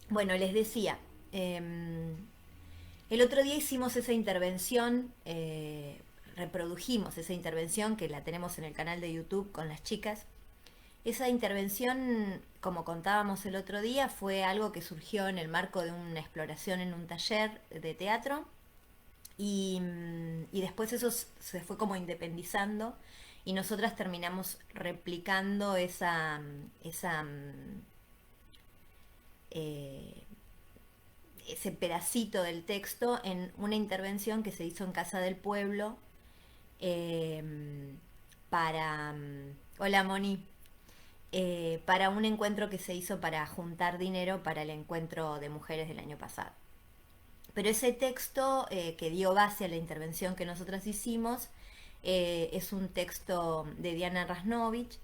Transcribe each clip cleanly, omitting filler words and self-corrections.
Bueno, les decía, el otro día hicimos esa intervención, reprodujimos esa intervención que la tenemos en el canal de YouTube con las chicas. Esa intervención, como contábamos el otro día, fue algo que surgió en el marco de una exploración en un taller de teatro y después eso se fue como independizando y nosotras terminamos replicando eh, ese pedacito del texto en una intervención que se hizo en Casa del Pueblo eh, para... Hola Moni. Para un encuentro que se hizo para juntar dinero para el encuentro de mujeres del año pasado. Pero ese texto que dio base a la intervención que nosotras hicimos es un texto de Diana Rasnovich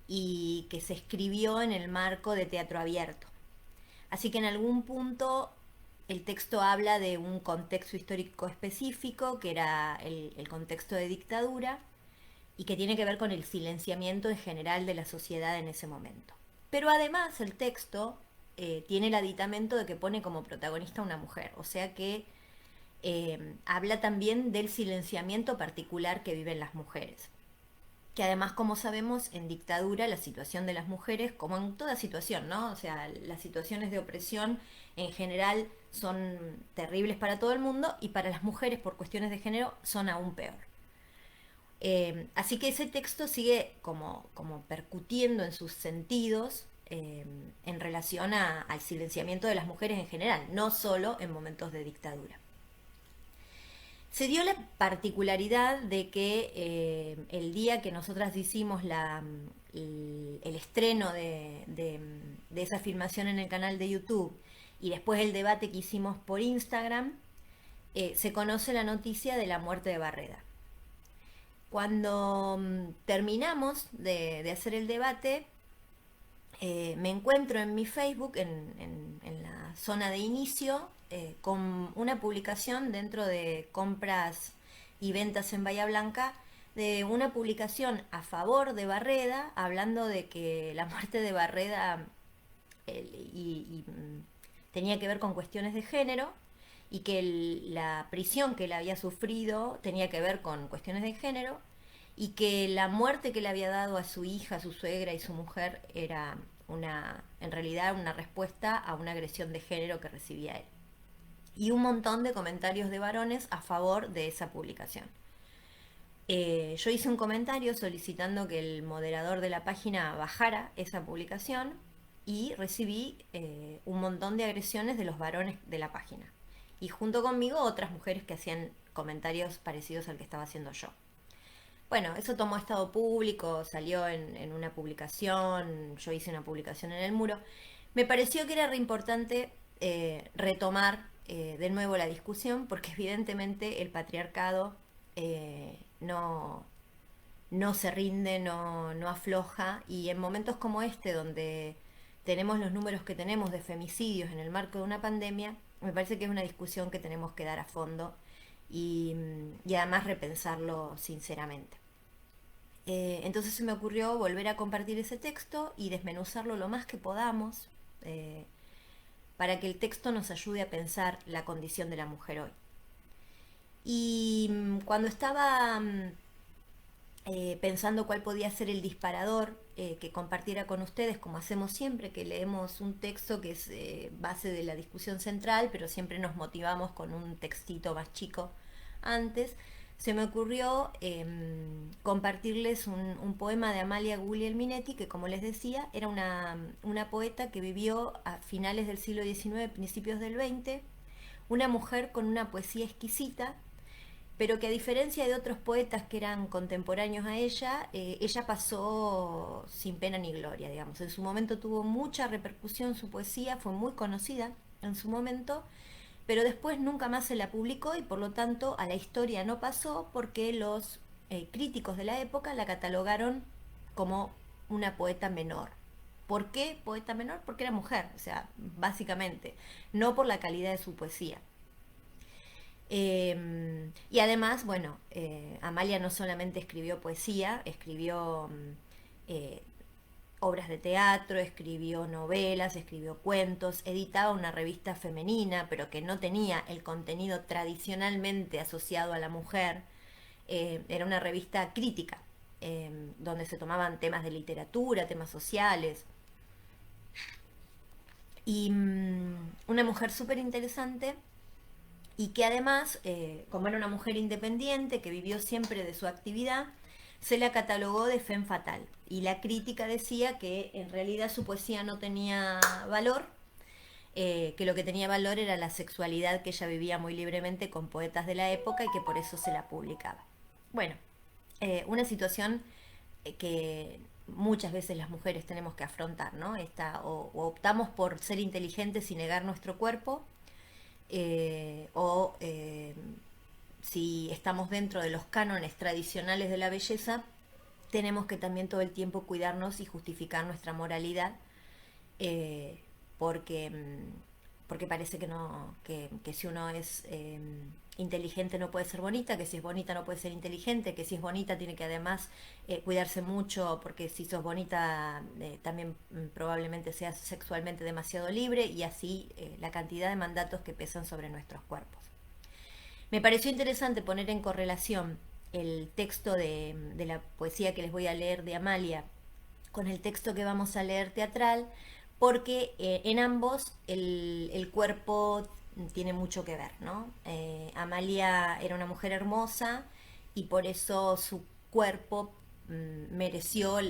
y que se escribió en el marco de Teatro Abierto. Así que en algún punto el texto habla de un contexto histórico específico, que era el contexto de dictadura, y que tiene que ver con el silenciamiento en general de la sociedad en ese momento. Pero además el texto tiene el aditamento de que pone como protagonista a una mujer, o sea que habla también del silenciamiento particular que viven las mujeres. Que además, como sabemos, en dictadura la situación de las mujeres, como en toda situación, ¿no? O sea, las situaciones de opresión en general son terribles para todo el mundo y para las mujeres por cuestiones de género son aún peor. Así que ese texto sigue como percutiendo en sus sentidos en relación al silenciamiento de las mujeres en general, no solo en momentos de dictadura. Se dio la particularidad de que el día que nosotras hicimos el estreno de esa filmación en el canal de YouTube y después el debate que hicimos por Instagram, se conoce la noticia de la muerte de Barreda. Cuando terminamos de hacer el debate, me encuentro en mi Facebook, en la zona de inicio, con una publicación dentro de compras y ventas en Bahía Blanca, de una publicación a favor de Barreda, hablando de que la muerte de Barreda tenía que ver con cuestiones de género y que la prisión que él había sufrido tenía que ver con cuestiones de género y que la muerte que le había dado a su hija, su suegra y su mujer era en realidad una respuesta a una agresión de género que recibía él. Y un montón de comentarios de varones a favor de esa publicación. Yo hice un comentario solicitando que el moderador de la página bajara esa publicación y recibí un montón de agresiones de los varones de la página. Y junto conmigo otras mujeres que hacían comentarios parecidos al que estaba haciendo yo. Bueno, eso tomó estado público, salió en una publicación, yo hice una publicación en el muro. Me pareció que era re importante retomar de nuevo la discusión porque evidentemente el patriarcado no, no se rinde, no afloja y en momentos como este donde tenemos los números que tenemos de femicidios en el marco de una pandemia, me parece que es una discusión que tenemos que dar a fondo y además repensarlo sinceramente. Entonces se me ocurrió volver a compartir ese texto y desmenuzarlo lo más que podamos eh, para que el texto nos ayude a pensar la condición de la mujer hoy. Y cuando estaba pensando cuál podía ser el disparador que compartiera con ustedes, como hacemos siempre, que leemos un texto que es base de la discusión central, pero siempre nos motivamos con un textito más chico antes, se me ocurrió compartirles un poema de Amalia Guglielminetti, que como les decía, era una poeta que vivió a finales del siglo XIX, principios del XX, una mujer con una poesía exquisita, pero que a diferencia de otros poetas que eran contemporáneos a ella pasó sin pena ni gloria, digamos. En su momento tuvo mucha repercusión su poesía, fue muy conocida en su momento, pero después nunca más se la publicó y por lo tanto a la historia no pasó porque los críticos de la época la catalogaron como una poeta menor. ¿Por qué poeta menor? Porque era mujer, o sea, básicamente, no por la calidad de su poesía. Y además, bueno, Amalia no solamente escribió poesía, escribió obras de teatro, escribió novelas, escribió cuentos, editaba una revista femenina, pero que no tenía el contenido tradicionalmente asociado a la mujer. Era una revista crítica, donde se tomaban temas de literatura, temas sociales. Y una mujer súper interesante y que además, como era una mujer independiente que vivió siempre de su actividad, se la catalogó de femme fatale. Y la crítica decía que en realidad su poesía no tenía valor, que lo que tenía valor era la sexualidad que ella vivía muy libremente con poetas de la época y que por eso se la publicaba. Bueno, una situación que muchas veces las mujeres tenemos que afrontar, ¿no? O optamos por ser inteligentes y negar nuestro cuerpo, o si estamos dentro de los cánones tradicionales de la belleza, tenemos que también todo el tiempo cuidarnos y justificar nuestra moralidad, eh, porque, porque parece que no, que si uno es inteligente no puede ser bonita, que si es bonita no puede ser inteligente, que si es bonita tiene que además cuidarse mucho, porque si sos bonita también probablemente seas sexualmente demasiado libre, y así la cantidad de mandatos que pesan sobre nuestros cuerpos. Me pareció interesante poner en correlación el texto de la poesía que les voy a leer de Amalia con el texto que vamos a leer teatral, porque en ambos el cuerpo tiene mucho que ver, ¿no? Amalia era una mujer hermosa y por eso su cuerpo mereció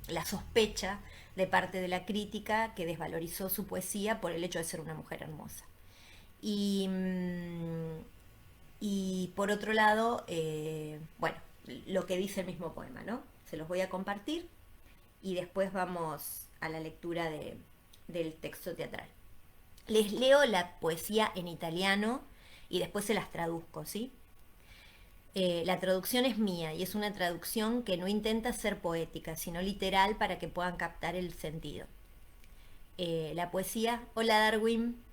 la sospecha de parte de la crítica, que desvalorizó su poesía por el hecho de ser una mujer hermosa. Y, y por otro lado, bueno, lo que dice el mismo poema, ¿no? Se los voy a compartir y después vamos a la lectura del texto teatral. Les leo la poesía en italiano y después se las traduzco, ¿sí? La traducción es mía y es una traducción que no intenta ser poética, sino literal para que puedan captar el sentido. La poesía, hola Darwin,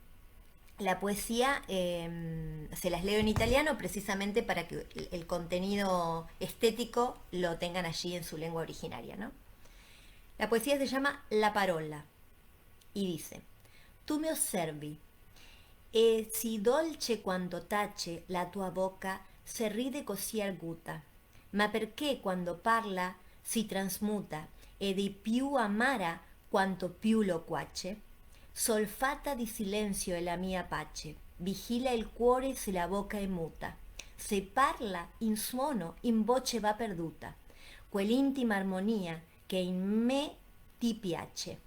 la poesía se las leo en italiano precisamente para que el contenido estético lo tengan allí en su lengua originaria, ¿no? La poesía se llama La parola y dice: Tu mi osservi, e si dolce quando tace la tua bocca se ride così arguta, ma perché quando parla si trasmuta e di più amara quanto più lo quace? Solfata di silenzio è la mia pace, vigila il cuore se la bocca è muta. Se parla in suono, in voce va perduta, quell'intima armonia che in me ti piace.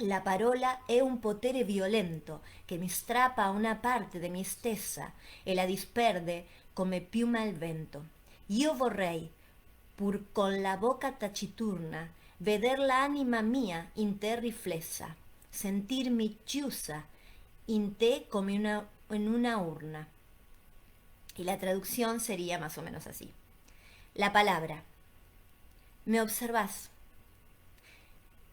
La parola è un potere violento che mi strappa a una parte di me stessa e la disperde come piuma al vento. Io vorrei, pur con la bocca taciturna, veder l'anima mia in te riflessa, sentirmi chiusa in te come en una urna. Y la traducción sería más o menos así. La palabra. Me observas.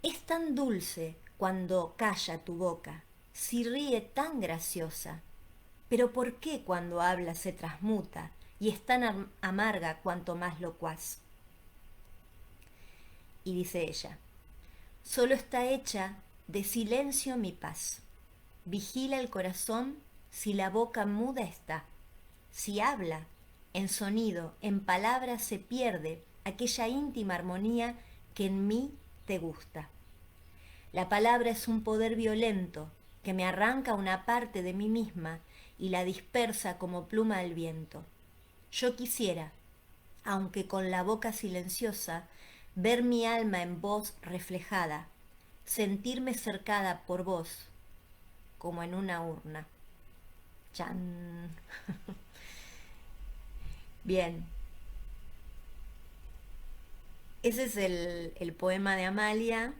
Es tan dulce cuando calla tu boca, si ríe tan graciosa. Pero ¿por qué cuando habla se transmuta y es tan amarga cuanto más locuaz? Y dice ella: solo está hecha de silencio mi paz. Vigila el corazón si la boca muda está. Si habla, en sonido, en palabras se pierde aquella íntima armonía que en mí te gusta. La palabra es un poder violento que me arranca una parte de mí misma y la dispersa como pluma al viento. Yo quisiera, aunque con la boca silenciosa, ver mi alma en vos reflejada, sentirme cercada por vos, como en una urna. Chan. Bien, ese es el poema de Amalia,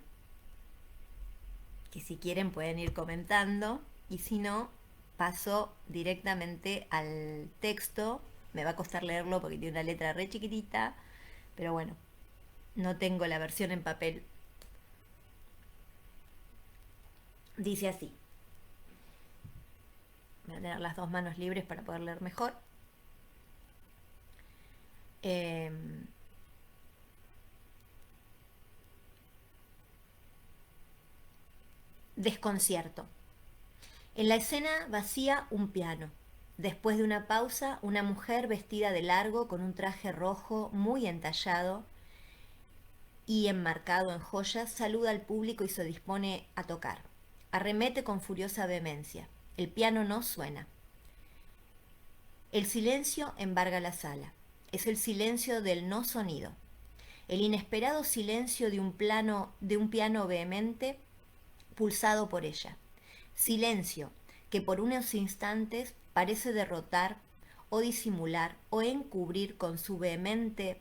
que si quieren pueden ir comentando, y si no, paso directamente al texto. Me va a costar leerlo porque tiene una letra re chiquitita, pero bueno, no tengo la versión en papel. Dice así. Voy a tener las dos manos libres para poder leer mejor. Eh, Desconcierto. En la escena vacía un piano. Después de una pausa, una mujer vestida de largo con un traje rojo muy entallado y enmarcado en joyas saluda al público y se dispone a tocar. Arremete con furiosa vehemencia. El piano no suena. El silencio embarga la sala. Es el silencio del no sonido. El inesperado silencio de un piano vehemente pulsado por ella. Silencio que por unos instantes parece derrotar o disimular o encubrir con su vehemente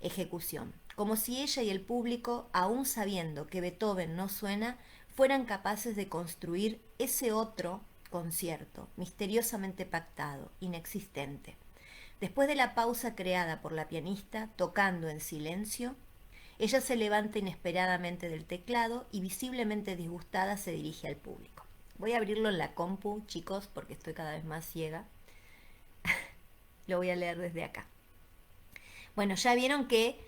ejecución, como si ella y el público, aun sabiendo que Beethoven no suena, fueran capaces de construir ese otro concierto, misteriosamente pactado, inexistente. Después de la pausa creada por la pianista, tocando en silencio, ella se levanta inesperadamente del teclado y visiblemente disgustada se dirige al público. Voy a abrirlo en la compu, chicos, porque estoy cada vez más ciega. Lo voy a leer desde acá. Bueno, ya vieron que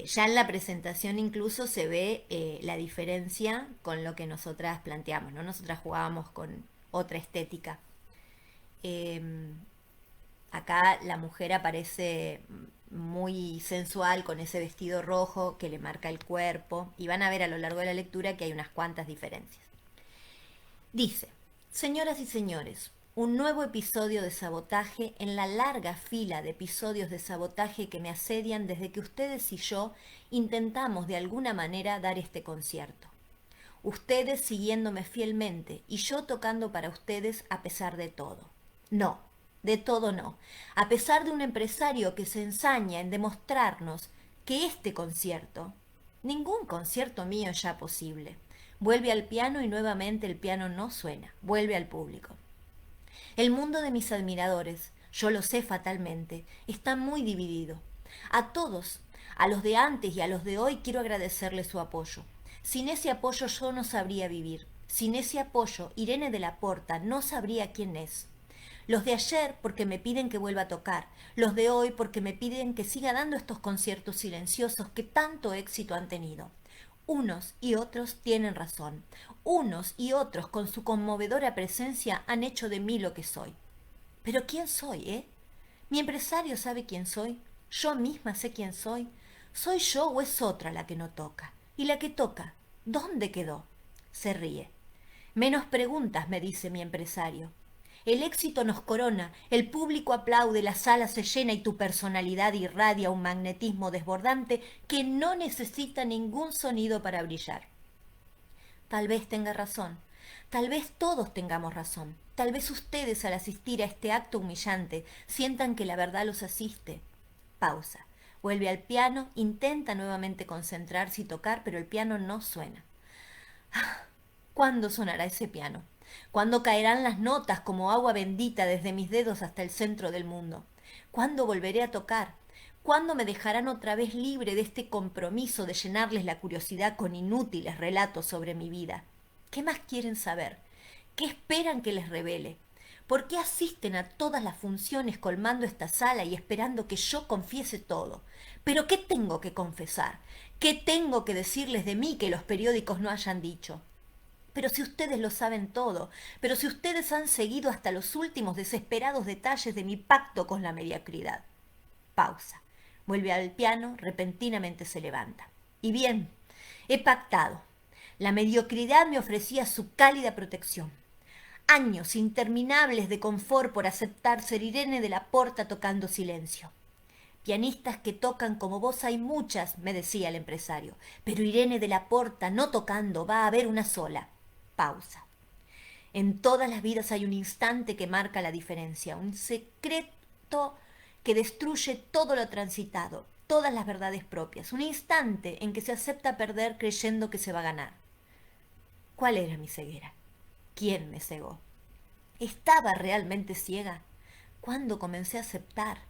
ya en la presentación incluso se ve la diferencia con lo que nosotras planteamos, ¿no? Nosotras jugábamos con otra estética. Eh, Acá la mujer aparece muy sensual con ese vestido rojo que le marca el cuerpo y van a ver a lo largo de la lectura que hay unas cuantas diferencias. Dice, señoras y señores, un nuevo episodio de sabotaje en la larga fila de episodios de sabotaje que me asedian desde que ustedes y yo intentamos de alguna manera dar este concierto. Ustedes siguiéndome fielmente y yo tocando para ustedes a pesar de todo. No, de todo no. A pesar de un empresario que se ensaña en demostrarnos que este concierto, ningún concierto mío es ya posible. Vuelve al piano y nuevamente el piano no suena. Vuelve al público. El mundo de mis admiradores, yo lo sé fatalmente, está muy dividido. A todos, a los de antes y a los de hoy, quiero agradecerles su apoyo. Sin ese apoyo yo no sabría vivir. Sin ese apoyo, Irene de la Porta no sabría quién es. Los de ayer porque me piden que vuelva a tocar, los de hoy porque me piden que siga dando estos conciertos silenciosos que tanto éxito han tenido. Unos y otros tienen razón. Unos y otros con su conmovedora presencia han hecho de mí lo que soy. Pero ¿quién soy, eh? ¿Mi empresario sabe quién soy? ¿Yo misma sé quién soy? ¿Soy yo o es otra la que no toca? ¿Y la que toca? ¿Dónde quedó? Se ríe. Menos preguntas, me dice mi empresario. El éxito nos corona, el público aplaude, la sala se llena y tu personalidad irradia un magnetismo desbordante que no necesita ningún sonido para brillar. Tal vez tenga razón, tal vez todos tengamos razón, tal vez ustedes al asistir a este acto humillante sientan que la verdad los asiste. Pausa. Vuelve al piano, intenta nuevamente concentrarse y tocar, pero el piano no suena. ¿Cuándo sonará ese piano? ¿Cuándo caerán las notas como agua bendita desde mis dedos hasta el centro del mundo? ¿Cuándo volveré a tocar? ¿Cuándo me dejarán otra vez libre de este compromiso de llenarles la curiosidad con inútiles relatos sobre mi vida? ¿Qué más quieren saber? ¿Qué esperan que les revele? ¿Por qué asisten a todas las funciones colmando esta sala y esperando que yo confiese todo? ¿Pero qué tengo que confesar? ¿Qué tengo que decirles de mí que los periódicos no hayan dicho? Pero si ustedes lo saben todo, pero si ustedes han seguido hasta los últimos desesperados detalles de mi pacto con la mediocridad. Pausa. Vuelve al piano, repentinamente se levanta. Y bien, he pactado. La mediocridad me ofrecía su cálida protección. Años interminables de confort por aceptar ser Irene de la Porta tocando silencio. Pianistas que tocan como vos hay muchas, me decía el empresario, pero Irene de la Porta no tocando va a haber una sola. Pausa. En todas las vidas hay un instante que marca la diferencia, un secreto que destruye todo lo transitado, todas las verdades propias, un instante en que se acepta perder creyendo que se va a ganar. ¿Cuál era mi ceguera? ¿Quién me cegó? ¿Estaba realmente ciega? ¿Cuándo comencé a aceptar?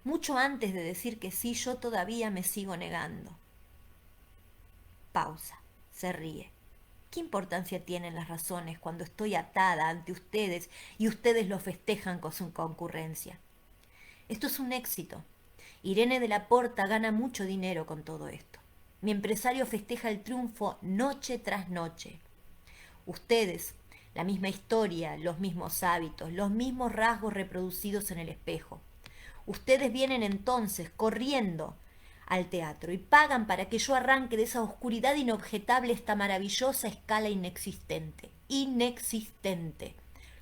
Mucho antes de decir que sí, yo todavía me sigo negando. Pausa. Se ríe. ¿Qué importancia tienen las razones cuando estoy atada ante ustedes y ustedes lo festejan con su concurrencia? Esto es un éxito. Irene de la Porta gana mucho dinero con todo esto. Mi empresario festeja el triunfo noche tras noche. Ustedes, la misma historia, los mismos hábitos, los mismos rasgos reproducidos en el espejo. Ustedes vienen entonces corriendo al teatro y pagan para que yo arranque de esa oscuridad inobjetable esta maravillosa escala inexistente. Inexistente.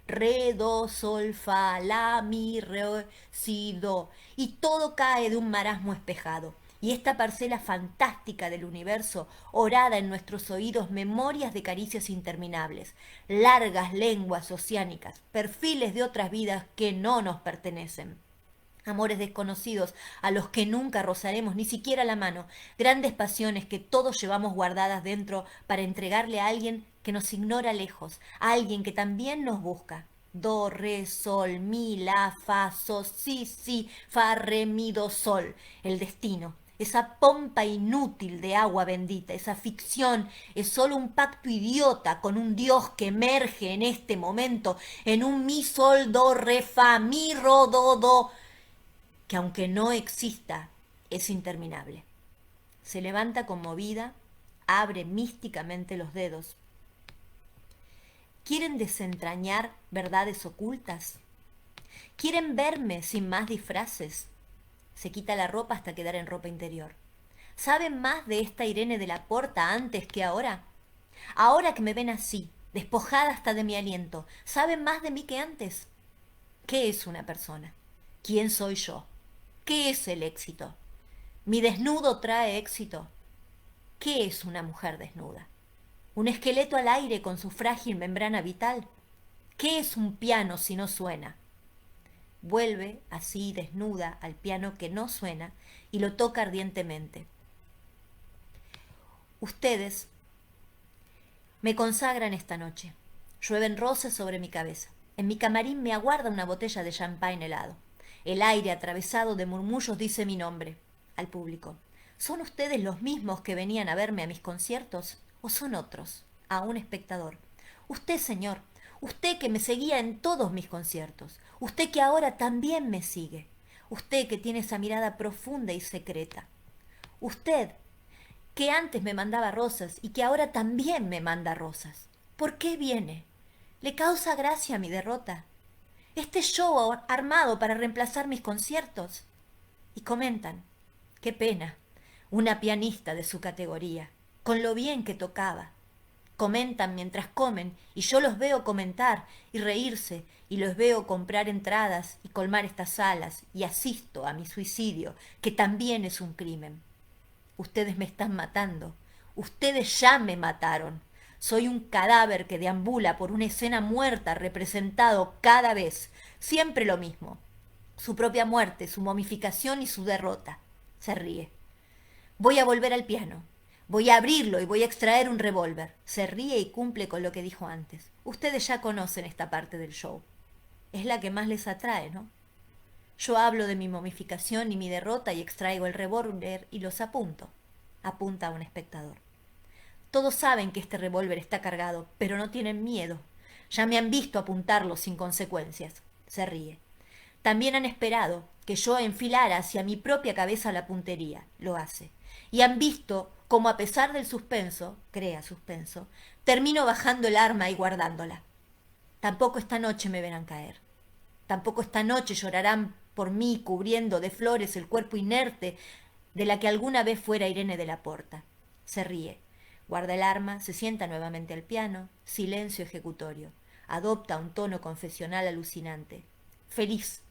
Re, do, sol, fa, la, mi, re, si, do. Y todo cae de un marasmo espejado. Y esta parcela fantástica del universo, orada en nuestros oídos memorias de caricias interminables, largas lenguas oceánicas, perfiles de otras vidas que no nos pertenecen. Amores desconocidos a los que nunca rozaremos ni siquiera la mano, grandes pasiones que todos llevamos guardadas dentro para entregarle a alguien que nos ignora lejos, a alguien que también nos busca. Do, re, sol, mi, la, fa, sol, si, fa, re, mi, do, sol. El destino, esa pompa inútil de agua bendita, esa ficción, es solo un pacto idiota con un Dios que emerge en este momento en un mi, sol, do, re, fa, mi, ro, do, que aunque no exista, es interminable. Se levanta conmovida, abre místicamente los dedos. ¿Quieren desentrañar verdades ocultas? ¿Quieren verme sin más disfraces? Se quita la ropa hasta quedar en ropa interior. ¿Saben más de esta Irene de la Porta antes que ahora? Ahora que me ven así, despojada hasta de mi aliento, ¿saben más de mí que antes? ¿Qué es una persona? ¿Quién soy yo? ¿Qué es el éxito? ¿Mi desnudo trae éxito? ¿Qué es una mujer desnuda? ¿Un esqueleto al aire con su frágil membrana vital? ¿Qué es un piano si no suena? Vuelve, así desnuda, al piano que no suena y lo toca ardientemente. Ustedes me consagran esta noche. Llueven rosas sobre mi cabeza. En mi camarín me aguarda una botella de champagne helado. El aire atravesado de murmullos dice mi nombre al público. ¿Son ustedes los mismos que venían a verme a mis conciertos? ¿O son otros? A un espectador. Usted, señor, usted que me seguía en todos mis conciertos. Usted que ahora también me sigue. Usted que tiene esa mirada profunda y secreta. Usted que antes me mandaba rosas y que ahora también me manda rosas. ¿Por qué viene? ¿Le causa gracia mi derrota? Este show armado para reemplazar mis conciertos. Y comentan, qué pena, una pianista de su categoría, con lo bien que tocaba. Comentan mientras comen y yo los veo comentar y reírse y los veo comprar entradas y colmar estas salas y asisto a mi suicidio, que también es un crimen. Ustedes me están matando, ustedes ya me mataron. Soy un cadáver que deambula por una escena muerta representado cada vez, siempre lo mismo. Su propia muerte, su momificación y su derrota. Se ríe. Voy a volver al piano. Voy a abrirlo y voy a extraer un revólver. Se ríe y cumple con lo que dijo antes. Ustedes ya conocen esta parte del show. Es la que más les atrae, ¿no? Yo hablo de mi momificación y mi derrota y extraigo el revólver y los apunto. Apunta a un espectador. Todos saben que este revólver está cargado, pero no tienen miedo. Ya me han visto apuntarlo sin consecuencias. Se ríe. También han esperado que yo enfilara hacia mi propia cabeza la puntería. Lo hace. Y han visto cómo a pesar del suspenso, crea suspenso, termino bajando el arma y guardándola. Tampoco esta noche me verán caer. Tampoco esta noche llorarán por mí cubriendo de flores el cuerpo inerte de la que alguna vez fuera Irene de la Porta. Se ríe. Guarda el arma, se sienta nuevamente al piano, silencio ejecutorio. Adopta un tono confesional alucinante. Feliz.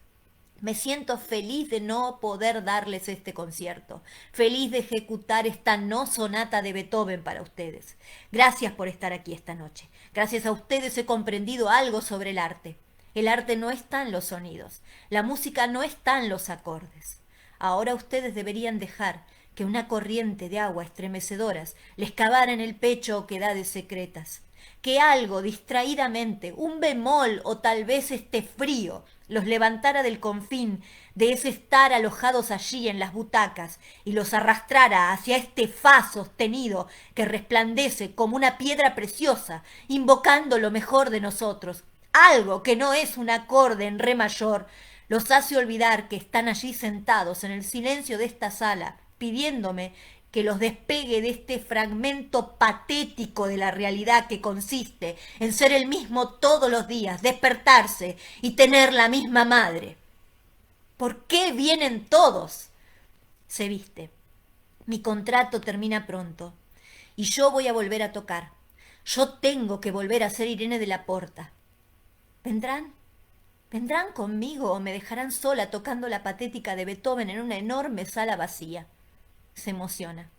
Me siento feliz de no poder darles este concierto, feliz de ejecutar esta no sonata de Beethoven para ustedes. Gracias por estar aquí esta noche. Gracias a ustedes he comprendido algo sobre el arte. El arte no está en los sonidos, la música no está en los acordes. Ahora ustedes deberían dejar que una corriente de agua estremecedoras les cavara en el pecho oquedades secretas, que algo distraídamente, un bemol o tal vez este frío, los levantara del confín de ese estar alojados allí en las butacas y los arrastrara hacia este faz sostenido que resplandece como una piedra preciosa, invocando lo mejor de nosotros. Algo que no es un acorde en re mayor, los hace olvidar que están allí sentados en el silencio de esta sala, pidiéndome que los despegue de este fragmento patético de la realidad que consiste en ser el mismo todos los días, despertarse y tener la misma madre. ¿Por qué vienen todos? Se viste. Mi contrato termina pronto y yo voy a volver a tocar. Yo tengo que volver a ser Irene de la Porta. ¿Vendrán? ¿Vendrán conmigo o me dejarán sola tocando la patética de Beethoven en una enorme sala vacía? Se emociona.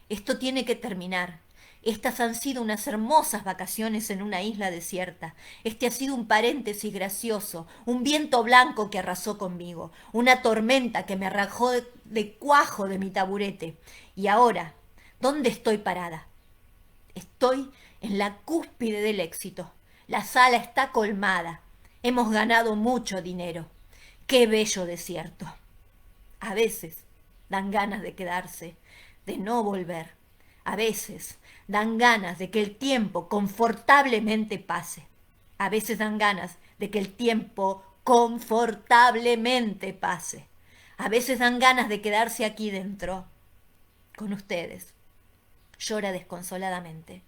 Esto tiene que terminar. Estas han sido unas hermosas vacaciones en una isla desierta. Este ha sido un paréntesis gracioso, un viento blanco que arrasó conmigo, una tormenta que me arrajó de cuajo de mi taburete. Y ahora, ¿dónde estoy parada? Estoy en la cúspide del éxito. La sala está colmada. Hemos ganado mucho dinero. ¡Qué bello desierto! A veces dan ganas de quedarse, de no volver. A veces dan ganas de que el tiempo confortablemente pase. A veces dan ganas de que el tiempo confortablemente pase. A veces dan ganas de quedarse aquí dentro, con ustedes. Llora desconsoladamente.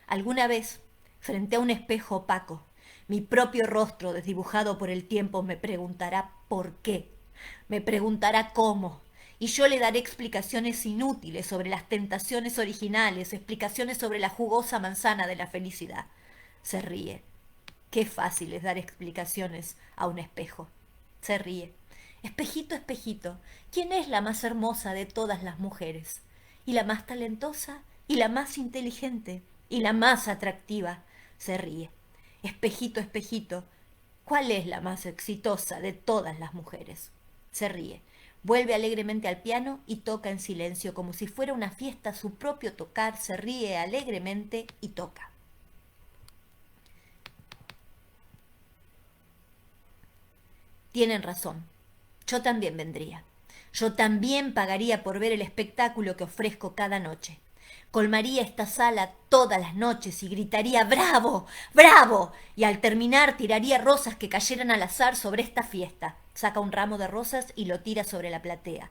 Alguna vez, frente a un espejo opaco, mi propio rostro desdibujado por el tiempo me preguntará por qué, me preguntará cómo, y yo le daré explicaciones inútiles sobre las tentaciones originales, explicaciones sobre la jugosa manzana de la felicidad. Se ríe. Qué fácil es dar explicaciones a un espejo. Se ríe. Espejito, espejito, ¿quién es la más hermosa de todas las mujeres? Y la más talentosa, y la más inteligente, y la más atractiva. Se ríe. Espejito, espejito, ¿cuál es la más exitosa de todas las mujeres? Se ríe. Vuelve alegremente al piano y toca en silencio, como si fuera una fiesta su propio tocar. Se ríe alegremente y toca. Tienen razón. Yo también vendría. Yo también pagaría por ver el espectáculo que ofrezco cada noche. Colmaría esta sala todas las noches y gritaría ¡bravo! ¡bravo! Y al terminar tiraría rosas que cayeran al azar sobre esta fiesta. Saca un ramo de rosas y lo tira sobre la platea.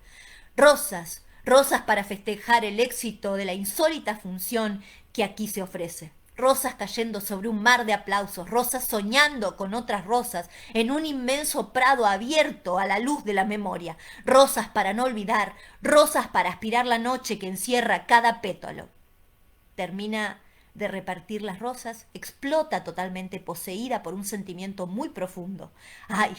Rosas, rosas para festejar el éxito de la insólita función que aquí se ofrece. Rosas cayendo sobre un mar de aplausos, rosas soñando con otras rosas en un inmenso prado abierto a la luz de la memoria, rosas para no olvidar, rosas para aspirar la noche que encierra cada pétalo. Termina de repartir las rosas, explota totalmente poseída por un sentimiento muy profundo. ¡Ay!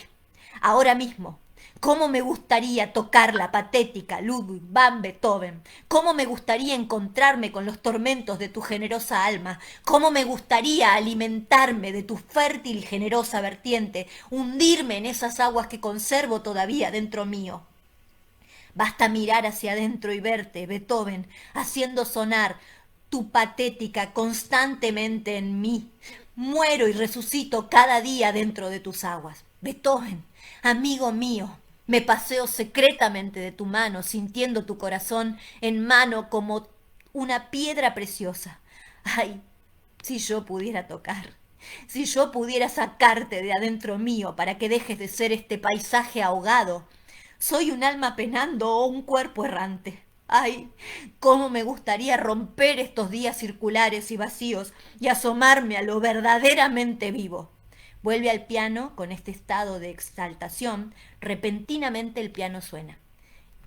Ahora mismo, ¿cómo me gustaría tocar la patética Ludwig van Beethoven? ¿Cómo me gustaría encontrarme con los tormentos de tu generosa alma? ¿Cómo me gustaría alimentarme de tu fértil y generosa vertiente, hundirme en esas aguas que conservo todavía dentro mío? Basta mirar hacia adentro y verte, Beethoven, haciendo sonar tu patética constantemente en mí. Muero y resucito cada día dentro de tus aguas. Beethoven, amigo mío, me paseo secretamente de tu mano, sintiendo tu corazón en mano como una piedra preciosa. Ay, si yo pudiera tocar, si yo pudiera sacarte de adentro mío para que dejes de ser este paisaje ahogado. Soy un alma penando o un cuerpo errante. Ay, cómo me gustaría romper estos días circulares y vacíos y asomarme a lo verdaderamente vivo. Vuelve al piano con este estado de exaltación. Repentinamente el piano suena.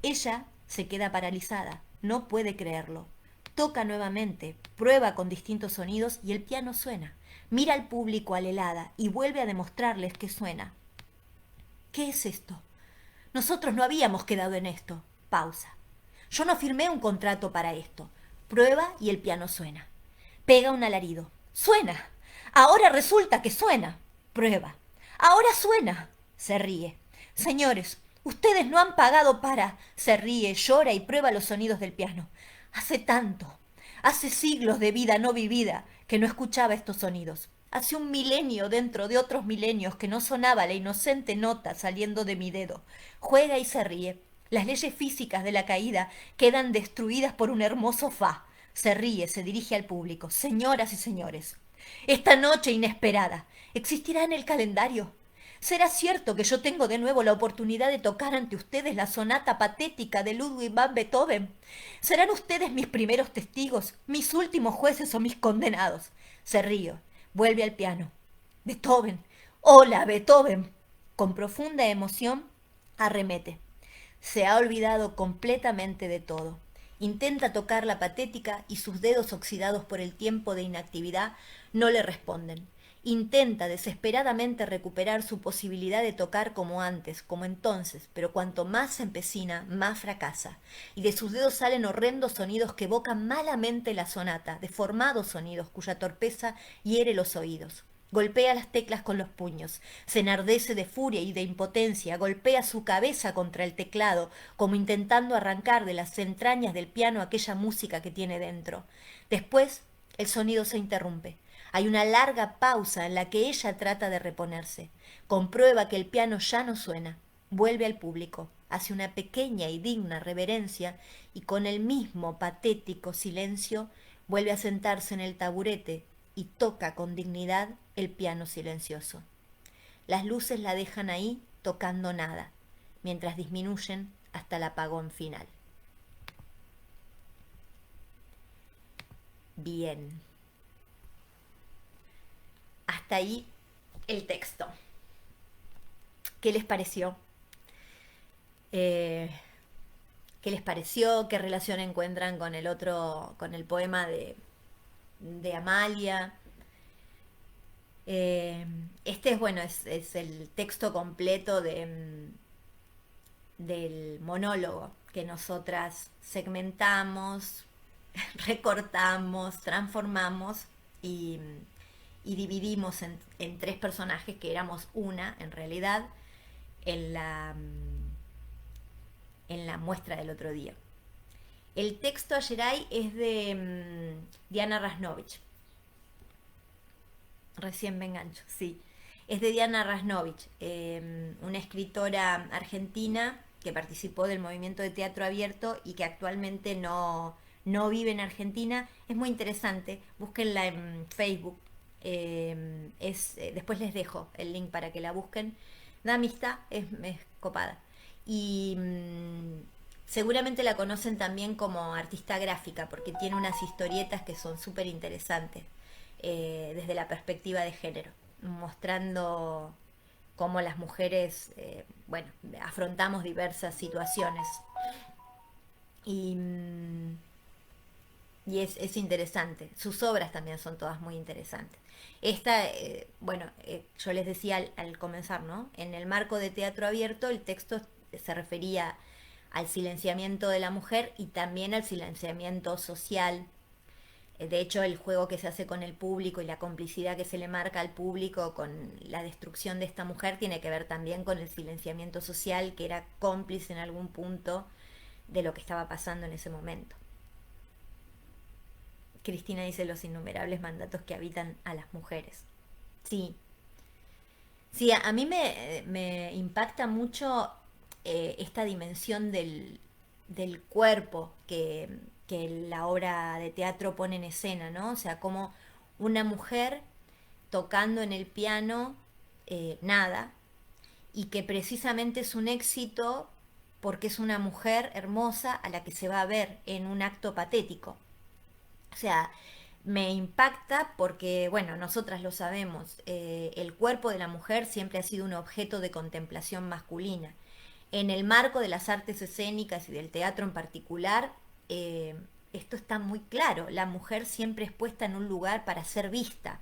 Ella se queda paralizada, no puede creerlo. Toca nuevamente, prueba con distintos sonidos y el piano suena. Mira al público alelada y vuelve a demostrarles que suena. ¿Qué es esto? Nosotros no habíamos quedado en esto. Pausa. Yo no firmé un contrato para esto. Prueba y el piano suena. Pega un alarido. ¡Suena! Ahora resulta que suena. Prueba. Ahora suena. Se ríe. Señores, ustedes no han pagado para... Se ríe, llora y prueba los sonidos del piano. Hace tanto, hace siglos de vida no vivida que no escuchaba estos sonidos. Hace un milenio dentro de otros milenios que no sonaba la inocente nota saliendo de mi dedo. Juega y se ríe. Las leyes físicas de la caída quedan destruidas por un hermoso fa. Se ríe, se dirige al público. Señoras y señores, esta noche inesperada existirá en el calendario. ¿Será cierto que yo tengo de nuevo la oportunidad de tocar ante ustedes la sonata patética de Ludwig van Beethoven? ¿Serán ustedes mis primeros testigos, mis últimos jueces o mis condenados? Se ríe, vuelve al piano. Beethoven, hola, Beethoven. Con profunda emoción, arremete. Se ha olvidado completamente de todo. Intenta tocar la patética y sus dedos oxidados por el tiempo de inactividad no le responden. Intenta desesperadamente recuperar su posibilidad de tocar como antes, como entonces, pero cuanto más se empecina, más fracasa, y de sus dedos salen horrendos sonidos que evocan malamente la sonata, deformados sonidos cuya torpeza hiere los oídos. Golpea las teclas con los puños, se enardece de furia y de impotencia, golpea su cabeza contra el teclado, como intentando arrancar de las entrañas del piano aquella música que tiene dentro. Después, el sonido se interrumpe. Hay una larga pausa en la que ella trata de reponerse. Comprueba que el piano ya no suena. Vuelve al público, hace una pequeña y digna reverencia y con el mismo patético silencio vuelve a sentarse en el taburete y toca con dignidad el piano silencioso. Las luces la dejan ahí tocando nada, mientras disminuyen hasta el apagón final. Bien, hasta ahí el texto. ¿Qué les pareció? Eh, ¿Qué les pareció? ¿Qué relación encuentran con el otro, con el poema de Amalia? Este es, bueno, es el texto completo del monólogo que nosotras segmentamos, recortamos, transformamos y, y dividimos en tres personajes que éramos una, en realidad, en la muestra del otro día. El texto Ayeray es de Diana Rasnovich. Recién me engancho, sí. Es de Diana Rasnovich, una escritora argentina que participó del movimiento de teatro abierto y que actualmente no vive en Argentina. Es muy interesante, búsquenla en Facebook. Después les dejo el link para que la busquen. Da amistad, es copada. Y seguramente la conocen también como artista gráfica porque tiene unas historietas que son súper interesantes desde la perspectiva de género, mostrando cómo las mujeres, bueno, afrontamos diversas situaciones. Y, y es interesante. Sus obras también son todas muy interesantes. Esta, bueno, yo les decía al comenzar, ¿no? En el marco de teatro abierto, el texto se refería al silenciamiento de la mujer y también al silenciamiento social. De hecho, el juego que se hace con el público y la complicidad que se le marca al público con la destrucción de esta mujer tiene que ver también con el silenciamiento social, que era cómplice en algún punto de lo que estaba pasando en ese momento. Cristina dice los innumerables mandatos que habitan a las mujeres. Sí, sí, a mí me impacta mucho esta dimensión del cuerpo que la obra de teatro pone en escena, ¿no? O sea, como una mujer tocando en el piano nada, y que precisamente es un éxito porque es una mujer hermosa a la que se va a ver en un acto patético. O sea, me impacta porque, bueno, nosotras lo sabemos, el cuerpo de la mujer siempre ha sido un objeto de contemplación masculina. En el marco de las artes escénicas y del teatro en particular, esto está muy claro. La mujer siempre es puesta en un lugar para ser vista.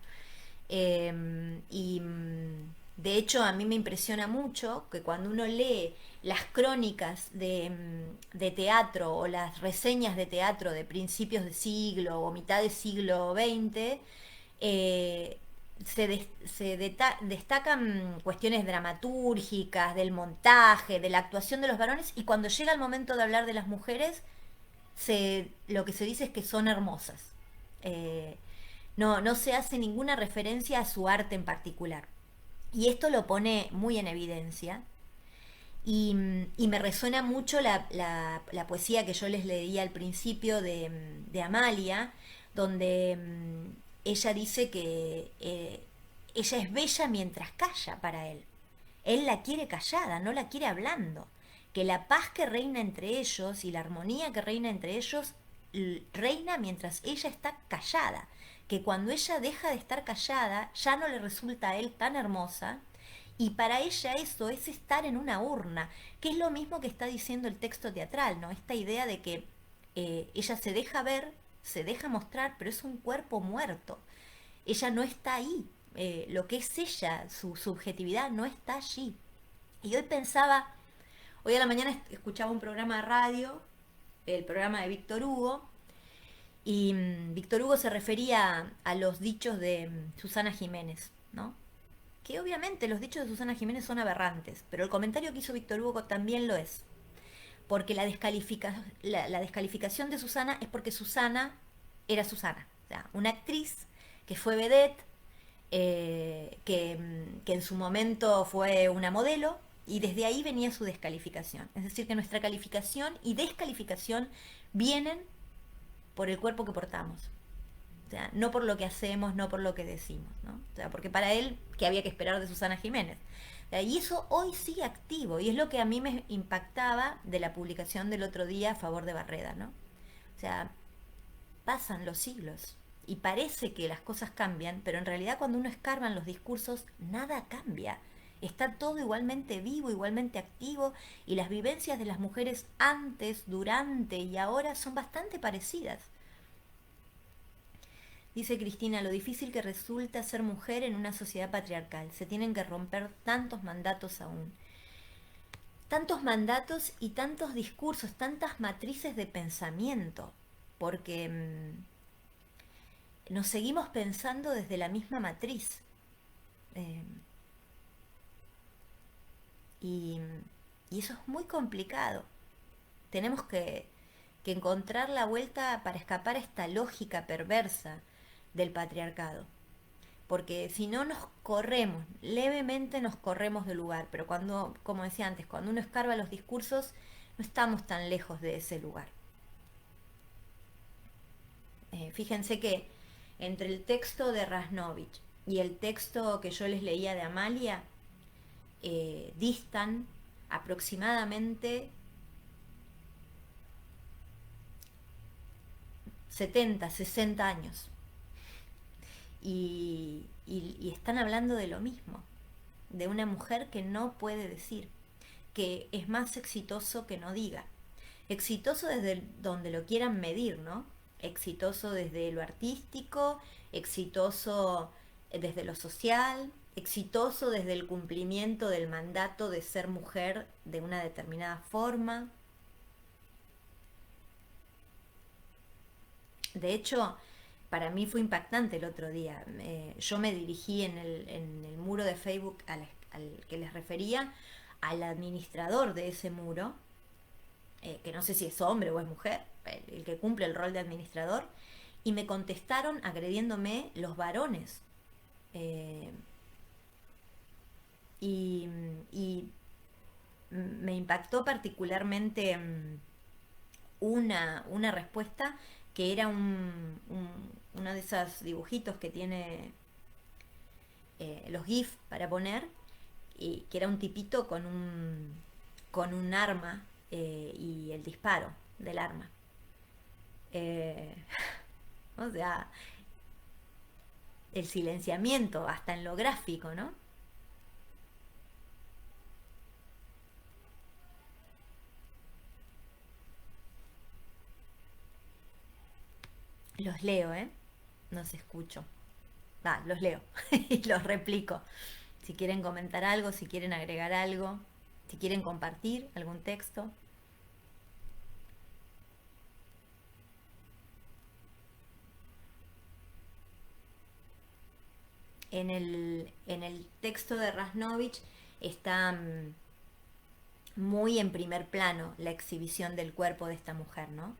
De hecho, a mí me impresiona mucho que cuando uno lee las crónicas de teatro o las reseñas de teatro de principios de siglo o mitad de siglo XX, eh, destacan cuestiones dramatúrgicas, del montaje, de la actuación de los varones, y cuando llega el momento de hablar de las mujeres, lo que se dice es que son hermosas. Eh, no se hace ninguna referencia a su arte en particular. Y esto lo pone muy en evidencia. Y me resuena mucho la poesía que yo les leía al principio de Amalia, donde ella dice que ella es bella mientras calla para él. Él la quiere callada, no la quiere hablando. Que la paz que reina entre ellos y la armonía que reina entre ellos reina mientras ella está callada. Que cuando ella deja de estar callada ya no le resulta a él tan hermosa, y para ella eso es estar en una urna, que es lo mismo que está diciendo el texto teatral, ¿no? Esta idea de que ella se deja ver, se deja mostrar, pero es un cuerpo muerto. Ella no está ahí. Lo que es ella, su subjetividad, no está allí. Y hoy pensaba, hoy a la mañana escuchaba un programa de radio, el programa de Víctor Hugo, y Víctor Hugo se refería a los dichos de Susana Jiménez, ¿no? Que obviamente los dichos de Susana Jiménez son aberrantes, pero el comentario que hizo Víctor Hugo también lo es. Porque la descalificación de Susana es porque Susana era Susana. O sea, una actriz que fue vedette, que en su momento fue una modelo, y desde ahí venía su descalificación. Es decir, que nuestra calificación y descalificación vienen por el cuerpo que portamos. O sea, no por lo que hacemos, no por lo que decimos, ¿no? O sea, porque para él, ¿qué había que esperar de Susana Jiménez? O sea, y eso hoy sigue activo, y es lo que a mí me impactaba de la publicación del otro día a favor de Barreda, ¿no? O sea, pasan los siglos y parece que las cosas cambian, pero en realidad cuando uno escarba en los discursos, nada cambia. Está todo igualmente vivo, igualmente activo, y las vivencias de las mujeres antes, durante y ahora son bastante parecidas. Dice Cristina, lo difícil que resulta ser mujer en una sociedad patriarcal. Se tienen que romper tantos mandatos aún. Tantos mandatos y tantos discursos, tantas matrices de pensamiento. Porque nos seguimos pensando desde la misma matriz. Eh, y, y eso es muy complicado. Tenemos que encontrar la vuelta para escapar a esta lógica perversa del patriarcado. Porque si no nos corremos, levemente nos corremos del lugar, pero cuando, como decía antes, cuando uno escarba los discursos, no estamos tan lejos de ese lugar. Fíjense que entre el texto de Rasnovich y el texto que yo les leía de Amalia, distan aproximadamente 70, 60 años. Y están hablando de lo mismo, de una mujer que no puede decir, que es más exitoso que no diga. Exitoso desde donde lo quieran medir, ¿no? Exitoso desde lo artístico, exitoso desde lo social, exitoso desde el cumplimiento del mandato de ser mujer de una determinada forma. De hecho, para mí fue impactante el otro día. Yo me dirigí en el muro de Facebook al que les refería, al administrador de ese muro, que no sé si es hombre o es mujer, el que cumple el rol de administrador, y me contestaron agrediéndome los varones. Eh, y, y me impactó particularmente una respuesta que era uno de esos dibujitos que tiene los GIF para poner, y que era un tipito con un arma y el disparo del arma. Eh, o sea, el silenciamiento, hasta en lo gráfico, ¿no? Los leo, ¿eh? Los escucho. Va, los leo y los replico. Si quieren comentar algo, si quieren agregar algo, si quieren compartir algún texto. En el texto de Rasnovich está muy en primer plano la exhibición del cuerpo de esta mujer, ¿no?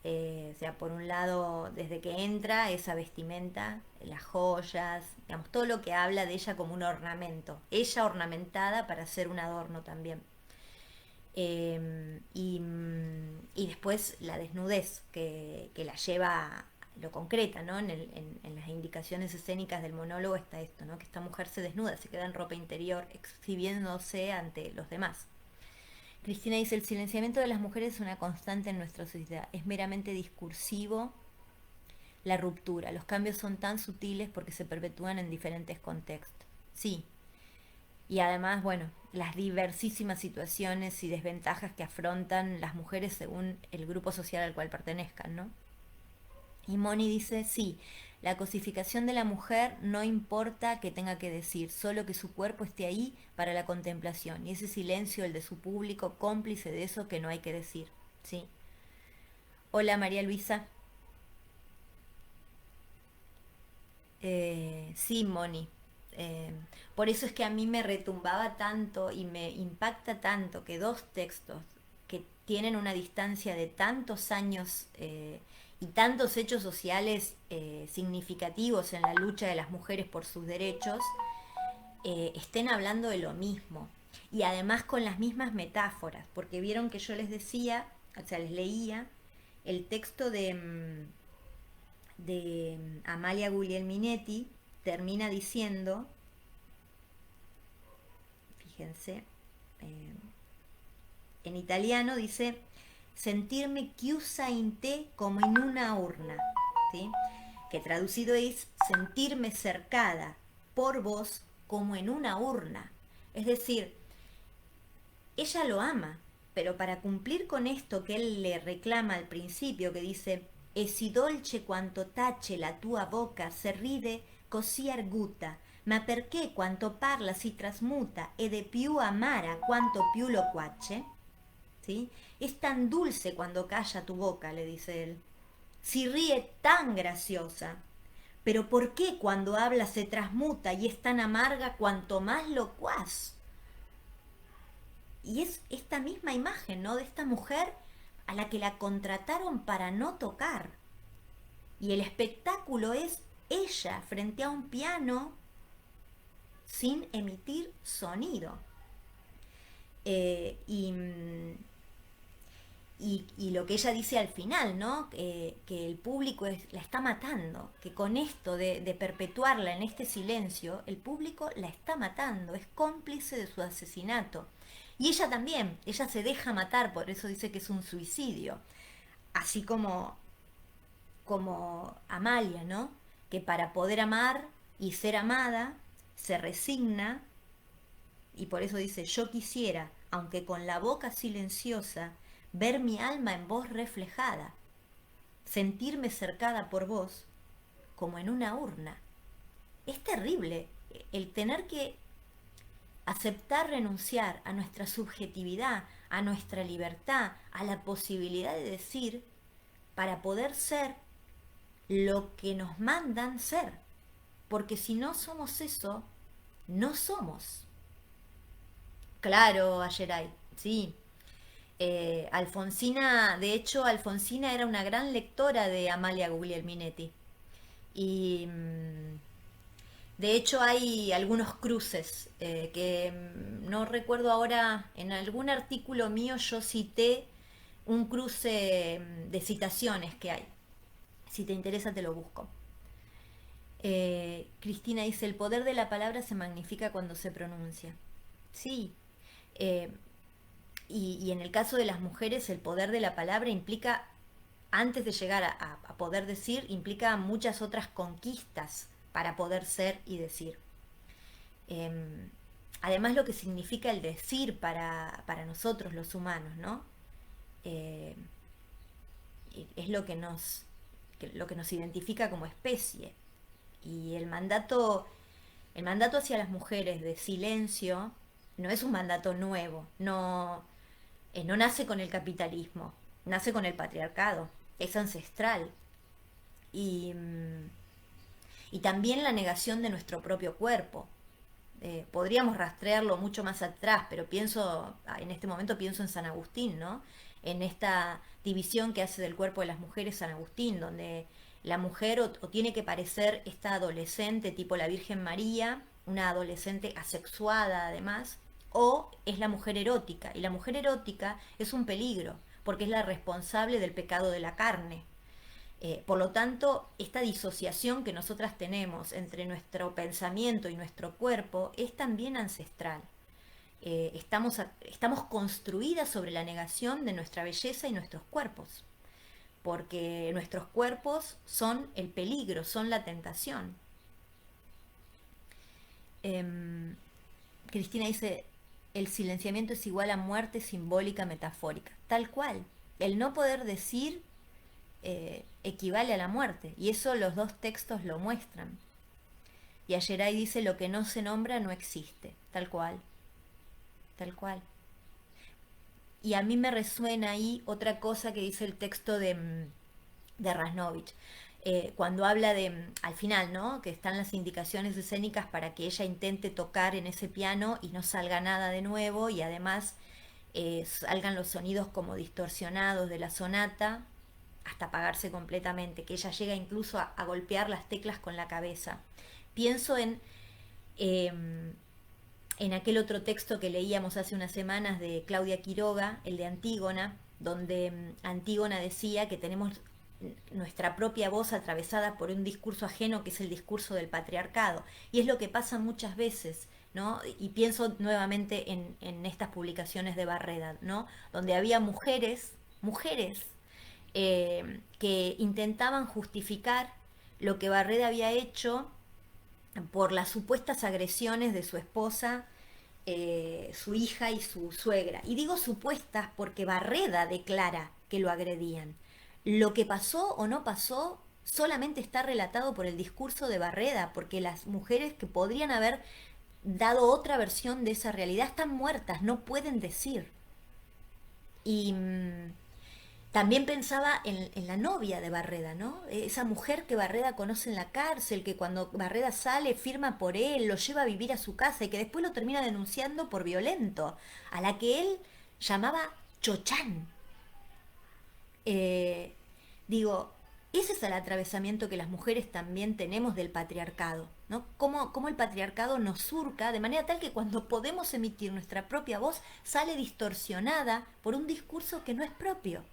O sea, por un lado, desde que entra, esa vestimenta, las joyas, digamos, todo lo que habla de ella como un ornamento, ella ornamentada para ser un adorno también. Y después la desnudez que la lleva, lo concreta, ¿no? En las indicaciones escénicas del monólogo está esto, ¿no? Que esta mujer se desnuda, se queda en ropa interior, exhibiéndose ante los demás. Cristina dice, el silenciamiento de las mujeres es una constante en nuestra sociedad, es meramente discursivo la ruptura, los cambios son tan sutiles porque se perpetúan en diferentes contextos. Sí, y además, bueno, las diversísimas situaciones y desventajas que afrontan las mujeres según el grupo social al cual pertenezcan, ¿no? Y Moni dice, sí, la cosificación de la mujer no importa que tenga que decir, solo que su cuerpo esté ahí para la contemplación, y ese silencio, el de su público, cómplice de eso que no hay que decir, ¿sí? Hola María Luisa. Sí, Moni. Eh, por eso es que a mí me retumbaba tanto y me impacta tanto que dos textos que tienen una distancia de tantos años y tantos hechos sociales significativos en la lucha de las mujeres por sus derechos estén hablando de lo mismo. Y además con las mismas metáforas, porque vieron que yo les decía, o sea, les leía el texto de Amalia Guglielminetti termina diciendo, fíjense, eh, en italiano dice, sentirme chiusa in te como en una urna, ¿sí? Que traducido es sentirme cercada por vos como en una urna. Es decir, ella lo ama, pero para cumplir con esto que él le reclama al principio, que dice, e si dolce quanto tace la tua boca se ride così arguta, ma perché quanto parla si trasmuta ed è più amara quanto più lo quace? ¿Sí? Es tan dulce cuando calla tu boca, le dice él. Si ríe tan graciosa. Pero ¿por qué cuando habla se transmuta y es tan amarga cuanto más locuaz? Y es esta misma imagen, ¿no? De esta mujer a la que la contrataron para no tocar. Y el espectáculo es ella frente a un piano sin emitir sonido. Eh, y, y lo que ella dice al final, ¿no? Que el público la está matando, que con esto de perpetuarla en este silencio, el público la está matando, es cómplice de su asesinato. Y ella también, ella se deja matar, por eso dice que es un suicidio. Así como Amalia, ¿no? Que para poder amar y ser amada, se resigna, y por eso dice, yo quisiera, aunque con la boca silenciosa, ver mi alma en vos reflejada, sentirme cercada por vos como en una urna. Es terrible el tener que aceptar renunciar a nuestra subjetividad, a nuestra libertad, a la posibilidad de decir, para poder ser lo que nos mandan ser. Porque si no somos eso, no somos. Claro, Ayeray, sí. Alfonsina, de hecho, Alfonsina era una gran lectora de Amalia Guglielminetti. Y de hecho hay algunos cruces que no recuerdo ahora, en algún artículo mío yo cité un cruce de citaciones que hay. Si te interesa te lo busco. Cristina dice, el poder de la palabra se magnifica cuando se pronuncia. Sí, eh, y en el caso de las mujeres el poder de la palabra implica, antes de llegar a poder decir, implica muchas otras conquistas para poder ser y decir. Además lo que significa el decir para nosotros los humanos, ¿no? Eh, es lo que nos identifica como especie. Y el mandato hacia las mujeres de silencio no es un mandato nuevo, no nace con el capitalismo, nace con el patriarcado, es ancestral. Y, y también la negación de nuestro propio cuerpo. Podríamos rastrearlo mucho más atrás, pero en este momento pienso en San Agustín, ¿no? En esta división que hace del cuerpo de las mujeres San Agustín, donde la mujer o tiene que parecer esta adolescente tipo la Virgen María, una adolescente asexuada además, o es la mujer erótica. Y la mujer erótica es un peligro, porque es la responsable del pecado de la carne. Por lo tanto, esta disociación que nosotras tenemos entre nuestro pensamiento y nuestro cuerpo es también ancestral. Estamos construidas sobre la negación de nuestra belleza y nuestros cuerpos, porque nuestros cuerpos son el peligro, son la tentación. Em, Cristina dice, el silenciamiento es igual a muerte simbólica metafórica. Tal cual. El no poder decir equivale a la muerte. Y eso los dos textos lo muestran. Y Ayeray dice, lo que no se nombra no existe. Tal cual. Tal cual. Y a mí me resuena ahí otra cosa que dice el texto de Rasnovich. Cuando habla de, al final, ¿no? Que están las indicaciones escénicas para que ella intente tocar en ese piano y no salga nada de nuevo y además salgan los sonidos como distorsionados de la sonata hasta apagarse completamente, que ella llega incluso a golpear las teclas con la cabeza. Pienso em, en aquel otro texto que leíamos hace unas semanas de Claudia Quiroga, el de Antígona, donde Antígona decía que tenemos nuestra propia voz atravesada por un discurso ajeno que es el discurso del patriarcado. Y es lo que pasa muchas veces, ¿no? Y pienso nuevamente en estas publicaciones de Barreda, ¿no? Donde había mujeres que intentaban justificar lo que Barreda había hecho por las supuestas agresiones de su esposa, su hija y su suegra. Y digo supuestas porque Barreda declara que lo agredían. Lo que pasó o no pasó solamente está relatado por el discurso de Barreda, porque las mujeres que podrían haber dado otra versión de esa realidad están muertas, no pueden decir. Y también pensaba en la novia de Barreda, ¿no? Esa mujer que Barreda conoce en la cárcel, que cuando Barreda sale firma por él, lo lleva a vivir a su casa y que después lo termina denunciando por violento, a la que él llamaba Chochán. Eh, Digo, ese es el atravesamiento que las mujeres también tenemos del patriarcado, ¿no? Cómo el patriarcado nos surca de manera tal que cuando podemos emitir nuestra propia voz sale distorsionada por un discurso que no es propio.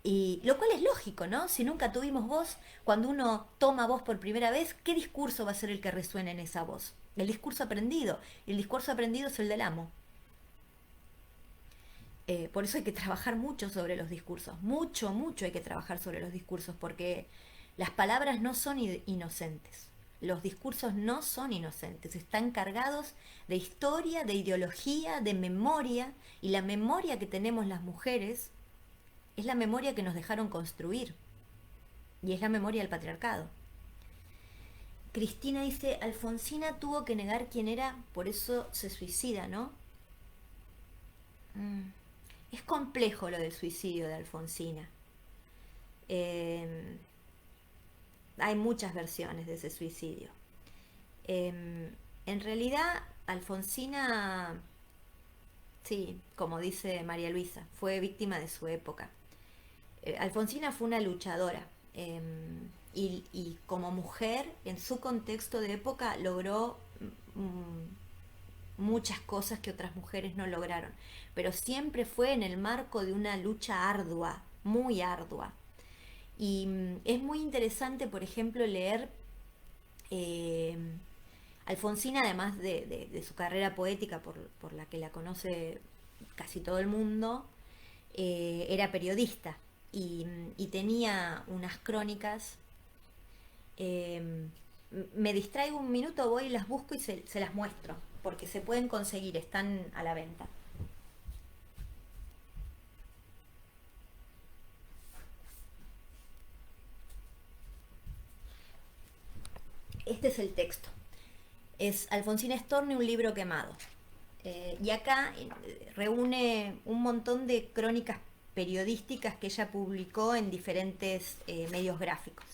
Y lo cual es lógico, ¿no? Si nunca tuvimos voz, cuando uno toma voz por primera vez, ¿qué discurso va a ser el que resuene en esa voz? El discurso aprendido. Y el discurso aprendido es el del amo. Por eso hay que trabajar mucho sobre los discursos. Mucho, mucho hay que trabajar sobre los discursos, porque las palabras no son inocentes. Los discursos no son inocentes. Están cargados de historia, de ideología, de memoria. Y la memoria que tenemos las mujeres es la memoria que nos dejaron construir y es la memoria del patriarcado. Cristina dice, Alfonsina tuvo que negar quién era, por eso se suicida, ¿no? Es complejo lo del suicidio de Alfonsina. Eh, Hay muchas versiones de ese suicidio. En realidad, Alfonsina, sí, como dice María Luisa, fue víctima de su época. Alfonsina fue una luchadora y como mujer, en su contexto de época, logró muchas cosas que otras mujeres no lograron, pero siempre fue en el marco de una lucha ardua, muy ardua. Y es muy interesante, por ejemplo, leer eh, Alfonsina, además de su carrera poética por la que la conoce casi todo el mundo, era periodista y tenía unas crónicas. eh, Me distraigo un minuto, voy y las busco y se las muestro, porque se pueden conseguir, están a la venta. Este es el texto. Es Alfonsina Storni, un libro quemado. Y acá reúne un montón de crónicas periodísticas que ella publicó en diferentes medios gráficos.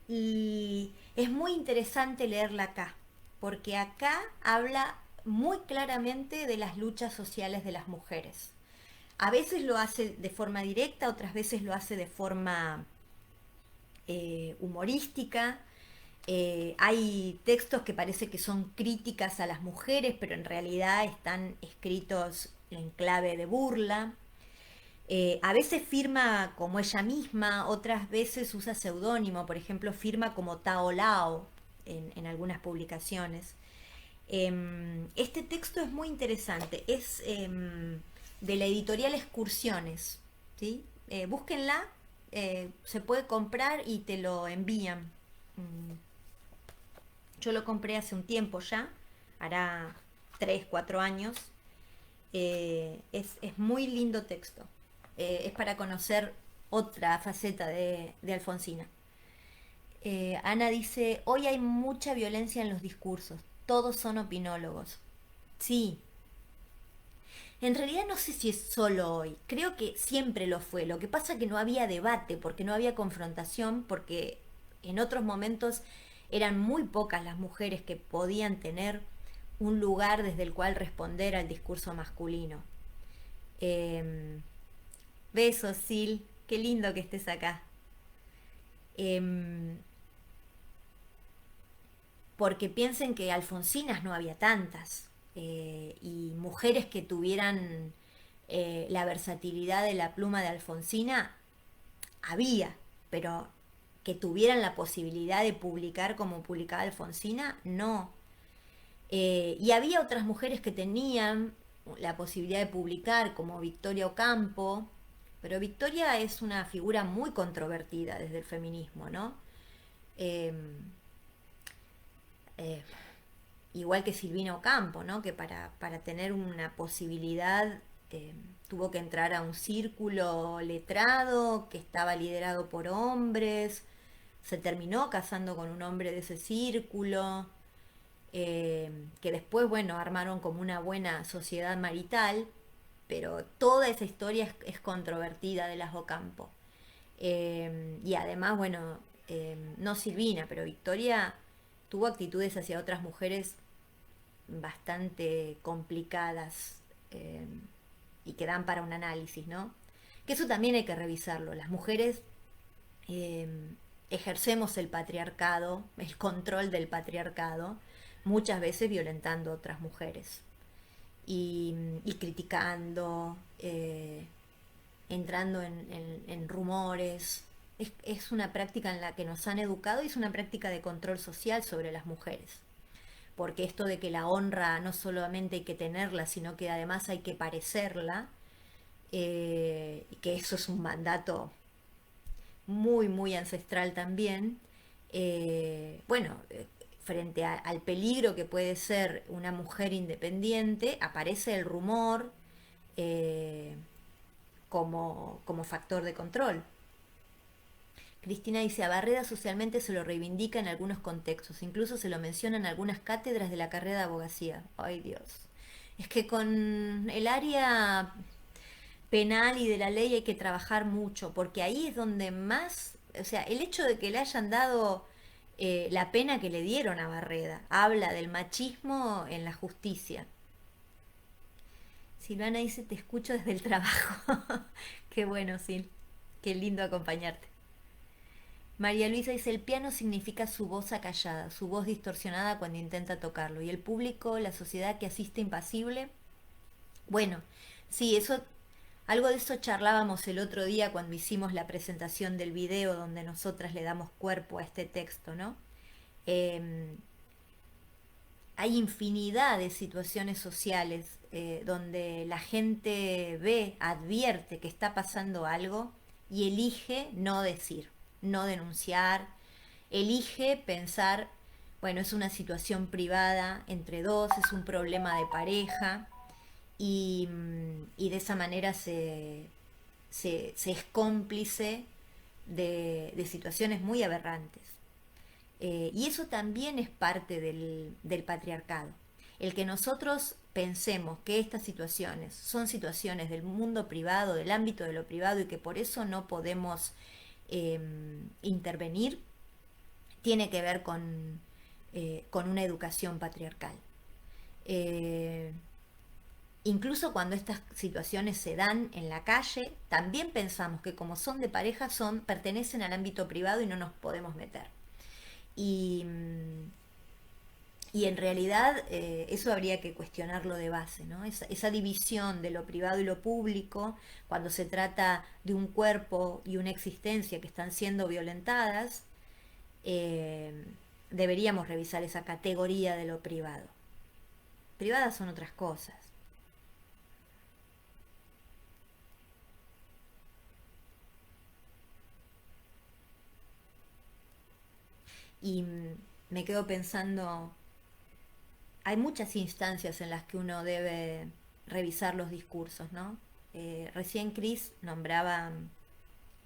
Y es muy interesante leerla acá, porque acá habla muy claramente de las luchas sociales de las mujeres. A veces lo hace de forma directa, otras veces lo hace de forma humorística. Hay textos que parece que son críticas a las mujeres, pero en realidad están escritos en clave de burla. A veces firma como ella misma, otras veces usa seudónimo, por ejemplo, firma como Tao Lao en algunas publicaciones. Este texto es muy interesante, es de la editorial Excursiones, ¿sí? Búsquenla, se puede comprar y te lo envían. Mm, Yo lo compré hace un tiempo ya, hará 3 4 años. Es muy lindo texto. Es para conocer otra faceta de Alfonsina. Ana dice, hoy hay mucha violencia en los discursos, todos son opinólogos. Sí, en realidad no sé si es solo hoy, creo que siempre lo fue. Lo que pasa es que no había debate, porque no había confrontación, porque en otros momentos eran muy pocas las mujeres que podían tener un lugar desde el cual responder al discurso masculino. Eh, Besos, Sil, qué lindo que estés acá. Eh, Porque piensen que Alfonsinas no había tantas, y mujeres que tuvieran la versatilidad de la pluma de Alfonsina había, pero que tuvieran la posibilidad de publicar como publicaba Alfonsina, no. Y había otras mujeres que tenían la posibilidad de publicar, como Victoria Ocampo, pero Victoria es una figura muy controvertida desde el feminismo, ¿no? Eh, eh, Igual que Silvina Ocampo, ¿no? Que para tener una posibilidad tuvo que entrar a un círculo letrado que estaba liderado por hombres, se terminó casando con un hombre de ese círculo, que después, bueno, armaron como una buena sociedad marital, pero toda esa historia es controvertida de las Ocampo. Y además, bueno, no Silvina, pero Victoria tuvo actitudes hacia otras mujeres bastante complicadas, eh, y que dan para un análisis, ¿no? Que eso también hay que revisarlo. Las mujeres eh, ejercemos el patriarcado, el control del patriarcado, muchas veces violentando a otras mujeres y criticando, entrando en rumores. Es una práctica en la que nos han educado y es una práctica de control social sobre las mujeres. Porque esto de que la honra no solamente hay que tenerla, sino que además hay que parecerla, que eso es un mandato muy, muy ancestral también, bueno, frente al peligro que puede ser una mujer independiente, aparece el rumor eh, como factor de control. Cristina dice, a Barreda socialmente se lo reivindica en algunos contextos, incluso se lo menciona en algunas cátedras de la carrera de abogacía. Ay Dios. Es que con el área penal y de la ley hay que trabajar mucho, porque ahí es donde más, o sea, el hecho de que le hayan dado la pena que le dieron a Barreda, habla del machismo en la justicia. Silvana dice, te escucho desde el trabajo. Qué bueno, Sil. Qué lindo acompañarte. María Luisa dice, el piano significa su voz acallada, su voz distorsionada cuando intenta tocarlo. Y el público, la sociedad que asiste impasible. Bueno, sí, eso, algo de eso charlábamos el otro día cuando hicimos la presentación del video donde nosotras le damos cuerpo a este texto, ¿no? Eh, Hay infinidad de situaciones sociales donde la gente ve, advierte que está pasando algo y elige no decir, no denunciar, elige pensar, bueno, es una situación privada entre dos, es un problema de pareja y de esa manera se es cómplice de situaciones muy aberrantes. Y eso también es parte del patriarcado. El que nosotros pensemos que estas situaciones son situaciones del mundo privado, del ámbito de lo privado y que por eso no podemos eh, intervenir, tiene que ver con una educación patriarcal. Eh, Incluso cuando estas situaciones se dan en la calle, también pensamos que como son de pareja, pertenecen al ámbito privado y no nos podemos meter. Y, Y en realidad eso habría que cuestionarlo de base, ¿no? Esa división de lo privado y lo público, cuando se trata de un cuerpo y una existencia que están siendo violentadas, eh, deberíamos revisar esa categoría de lo privado. Privadas son otras cosas. Y me quedo pensando, hay muchas instancias en las que uno debe revisar los discursos, ¿no? Recién Cris nombraba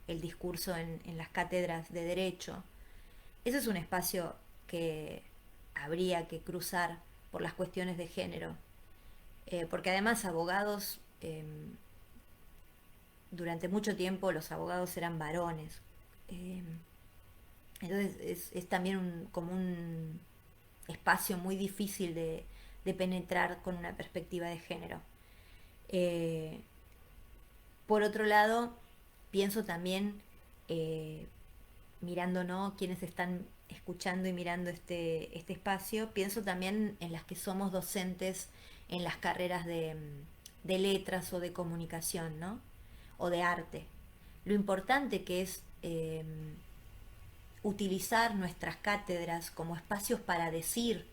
el discurso en las cátedras de derecho. Ese es un espacio que habría que cruzar por las cuestiones de género, porque además abogados, durante mucho tiempo los abogados eran varones. Eh, entonces es también como un espacio muy difícil de penetrar con una perspectiva de género. Eh, por otro lado, pienso también, eh, mirando, ¿no?, quienes están escuchando y mirando este espacio, pienso también en las que somos docentes en las carreras de letras o de comunicación, ¿no? O de arte. Lo importante que es utilizar nuestras cátedras como espacios para decir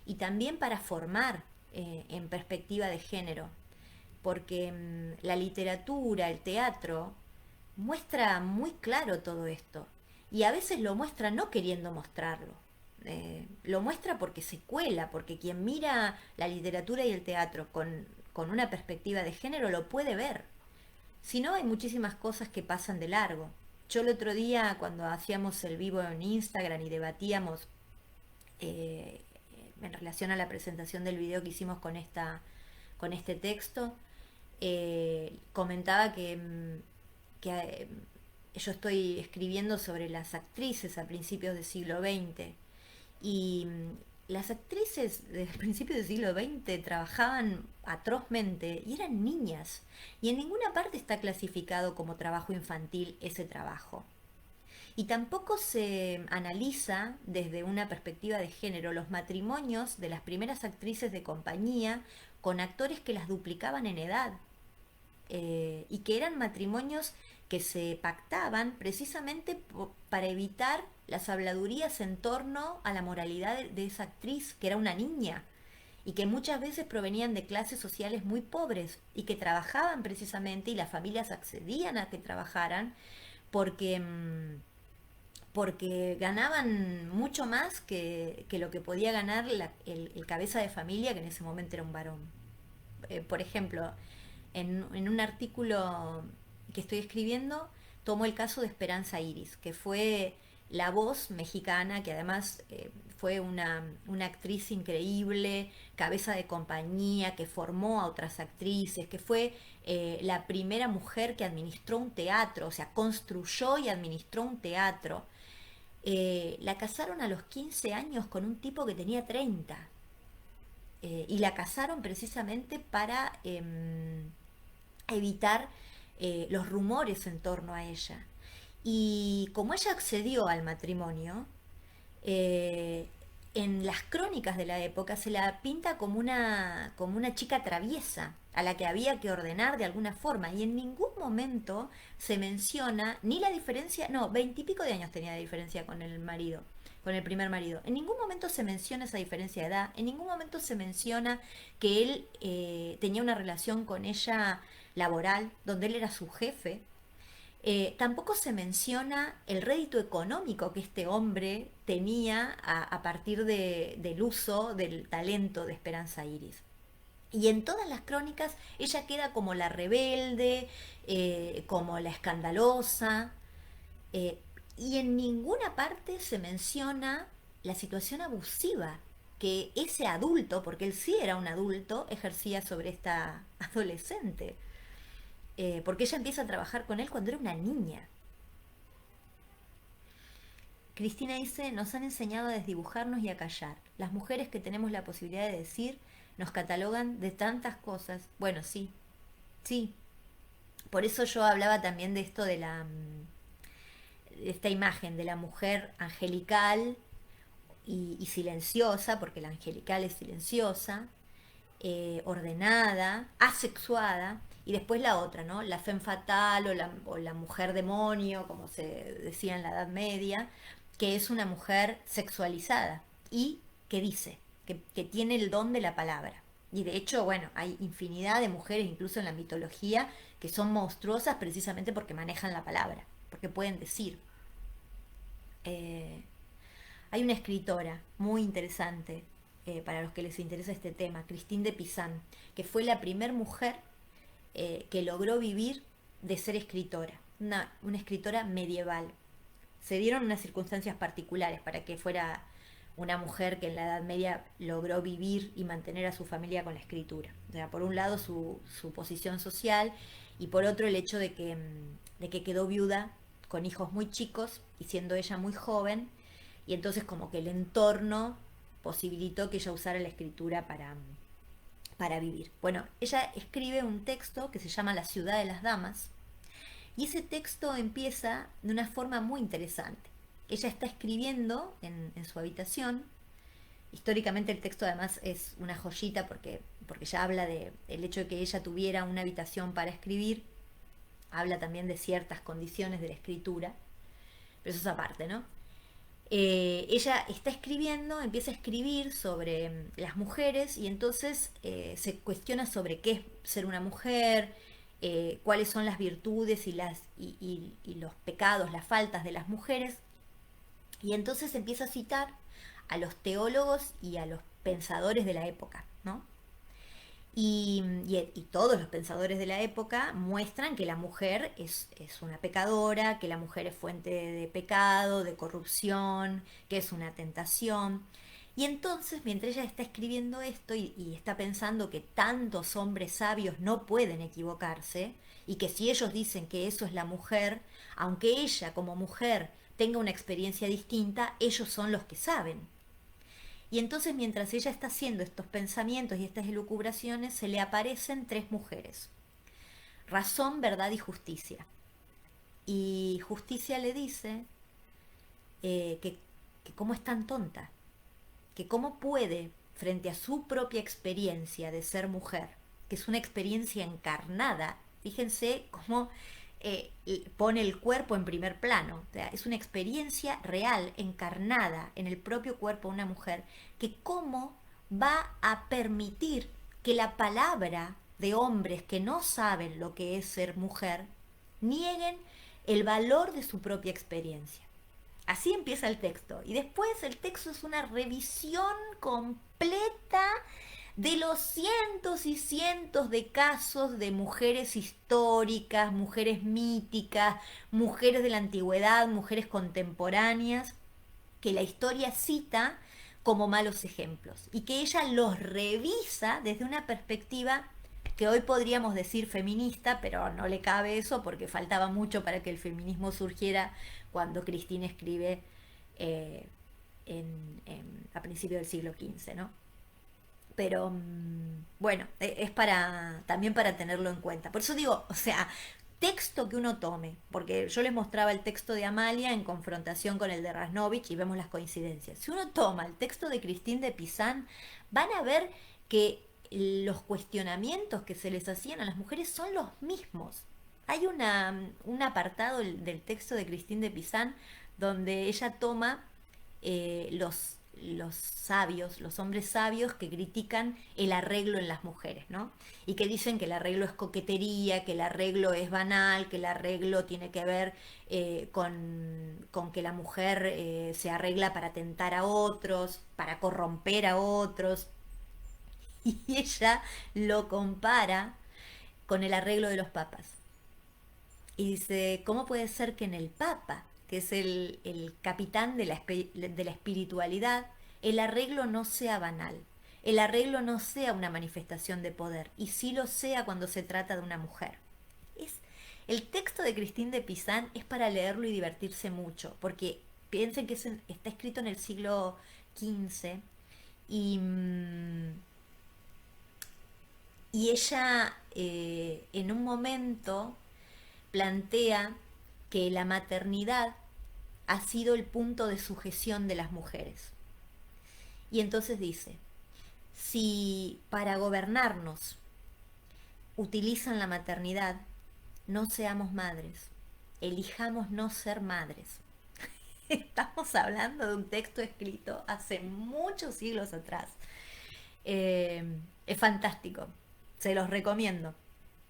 y también para formar en perspectiva de género, porque la literatura, el teatro, muestra muy claro todo esto y a veces lo muestra no queriendo mostrarlo. Lo muestra porque se cuela, porque quien mira la literatura y el teatro con una perspectiva de género lo puede ver. Si no, hay muchísimas cosas que pasan de largo. Yo el otro día, cuando hacíamos el vivo en Instagram y debatíamos eh, en relación a la presentación del video que hicimos con este texto, comentaba que yo estoy escribiendo sobre las actrices a principios del siglo XX y las actrices del principio del siglo XX trabajaban atrozmente y eran niñas. Y en ninguna parte está clasificado como trabajo infantil ese trabajo. Y tampoco se analiza desde una perspectiva de género los matrimonios de las primeras actrices de compañía con actores que las duplicaban en edad, y que eran matrimonios que se pactaban precisamente para evitar las habladurías en torno a la moralidad de esa actriz, que era una niña, y que muchas veces provenían de clases sociales muy pobres y que trabajaban precisamente y las familias accedían a que trabajaran porque, porque ganaban mucho más que lo que podía ganar el cabeza de familia, que en ese momento era un varón. Por ejemplo, en un artículo que estoy escribiendo, tomo el caso de Esperanza Iris, que fue la voz mexicana, que además fue una actriz increíble, cabeza de compañía, que formó a otras actrices, que fue la primera mujer que administró un teatro, o sea, construyó y administró un teatro. La casaron a los 15 años con un tipo que tenía 30. Y la casaron precisamente para evitar los rumores en torno a ella. Y como ella accedió al matrimonio, eh, en las crónicas de la época se la pinta como una chica traviesa, a la que había que ordenar de alguna forma, y en ningún momento se menciona ni la diferencia, no, 20 y pico de años tenía de diferencia con el marido, con el primer marido. En ningún momento se menciona esa diferencia de edad, en ningún momento se menciona que él tenía una relación con ella laboral, donde él era su jefe. Tampoco se menciona el rédito económico que este hombre tenía a partir del uso del talento de Esperanza Iris. Y en todas las crónicas ella queda como la rebelde, como la escandalosa, eh, y en ninguna parte se menciona la situación abusiva que ese adulto, porque él sí era un adulto, ejercía sobre esta adolescente. Porque ella empieza a trabajar con él cuando era una niña. Cristina dice, nos han enseñado a desdibujarnos y a callar. Las mujeres que tenemos la posibilidad de decir nos catalogan de tantas cosas. Bueno, sí, sí. Por eso yo hablaba también de esto de esta imagen de la mujer angelical y silenciosa, porque la angelical es silenciosa, ordenada, asexuada, y después la otra, ¿no? La femme fatale o la mujer demonio, como se decía en la Edad Media, que es una mujer sexualizada y que dice, que tiene el don de la palabra. Y de hecho, bueno, hay infinidad de mujeres, incluso en la mitología, que son monstruosas precisamente porque manejan la palabra, porque pueden decir. Eh, Hay una escritora muy interesante para los que les interesa este tema, Christine de Pizan, que fue la primera mujer que logró vivir de ser escritora, una escritora medieval. Se dieron unas circunstancias particulares para que fuera una mujer que en la Edad Media logró vivir y mantener a su familia con la escritura. O sea, por un lado su posición social y por otro el hecho de que quedó viuda con hijos muy chicos y siendo ella muy joven, y entonces como que el entorno posibilitó que ella usara la escritura para vivir. Bueno, ella escribe un texto que se llama La ciudad de las damas, y ese texto empieza de una forma muy interesante. Ella está escribiendo en su habitación. Históricamente el texto además es una joyita porque ya habla de el hecho de que ella tuviera una habitación para escribir, habla también de ciertas condiciones de la escritura, pero eso es aparte, ¿no? Ella está escribiendo, empieza a escribir sobre las mujeres y entonces se cuestiona sobre qué es ser una mujer, cuáles son las virtudes y los pecados, las faltas de las mujeres. Y entonces empieza a citar a los teólogos y a los pensadores de la época, ¿no? Y todos los pensadores de la época muestran que la mujer es una pecadora, que la mujer es fuente de pecado, de corrupción, que es una tentación. Y entonces, mientras ella está escribiendo esto y está pensando que tantos hombres sabios no pueden equivocarse, y que si ellos dicen que eso es la mujer, aunque ella como mujer tenga una experiencia distinta, ellos son los que saben. Y entonces mientras ella está haciendo estos pensamientos y estas elucubraciones, se le aparecen tres mujeres: Razón, Verdad y Justicia. Y Justicia le dice que cómo es tan tonta, que cómo puede, frente a su propia experiencia de ser mujer, que es una experiencia encarnada, fíjense cómo pone el cuerpo en primer plano, o sea, es una experiencia real, encarnada en el propio cuerpo de una mujer, que cómo va a permitir que la palabra de hombres que no saben lo que es ser mujer nieguen el valor de su propia experiencia. Así empieza el texto. Y después el texto es una revisión completa de los cientos y cientos de casos de mujeres históricas, mujeres míticas, mujeres de la antigüedad, mujeres contemporáneas, que la historia cita como malos ejemplos y que ella los revisa desde una perspectiva que hoy podríamos decir feminista, pero no le cabe eso porque faltaba mucho para que el feminismo surgiera cuando Cristina escribe a principios del siglo XV, ¿no? Pero bueno, es para también para tenerlo en cuenta. Por eso digo, o sea, texto que uno tome, porque yo les mostraba el texto de Amalia en confrontación con el de Rasnovich y vemos las coincidencias. Si uno toma el texto de Christine de Pizan, van a ver que los cuestionamientos que se les hacían a las mujeres son los mismos. Hay un apartado del texto de Christine de Pizan donde ella toma los sabios, los hombres sabios que critican el arreglo en las mujeres, ¿no? Y que dicen que el arreglo es coquetería, que el arreglo es banal, que el arreglo tiene que ver con que la mujer se arregla para tentar a otros, para corromper a otros. Y ella lo compara con el arreglo de los papas. Y dice, ¿cómo puede ser que en el Papa, que es el capitán de la espiritualidad, el arreglo no sea banal? El arreglo no sea una manifestación de poder, y sí lo sea cuando se trata de una mujer. Es, el texto de Christine de Pizan es para leerlo y divertirse mucho, porque piensen que está escrito en el siglo XV y, y ella en un momento plantea que la maternidad ha sido el punto de sujeción de las mujeres. Y entonces dice, si para gobernarnos utilizan la maternidad, no seamos madres, elijamos no ser madres. Estamos hablando de un texto escrito hace muchos siglos atrás. Eh, es fantástico, se los recomiendo.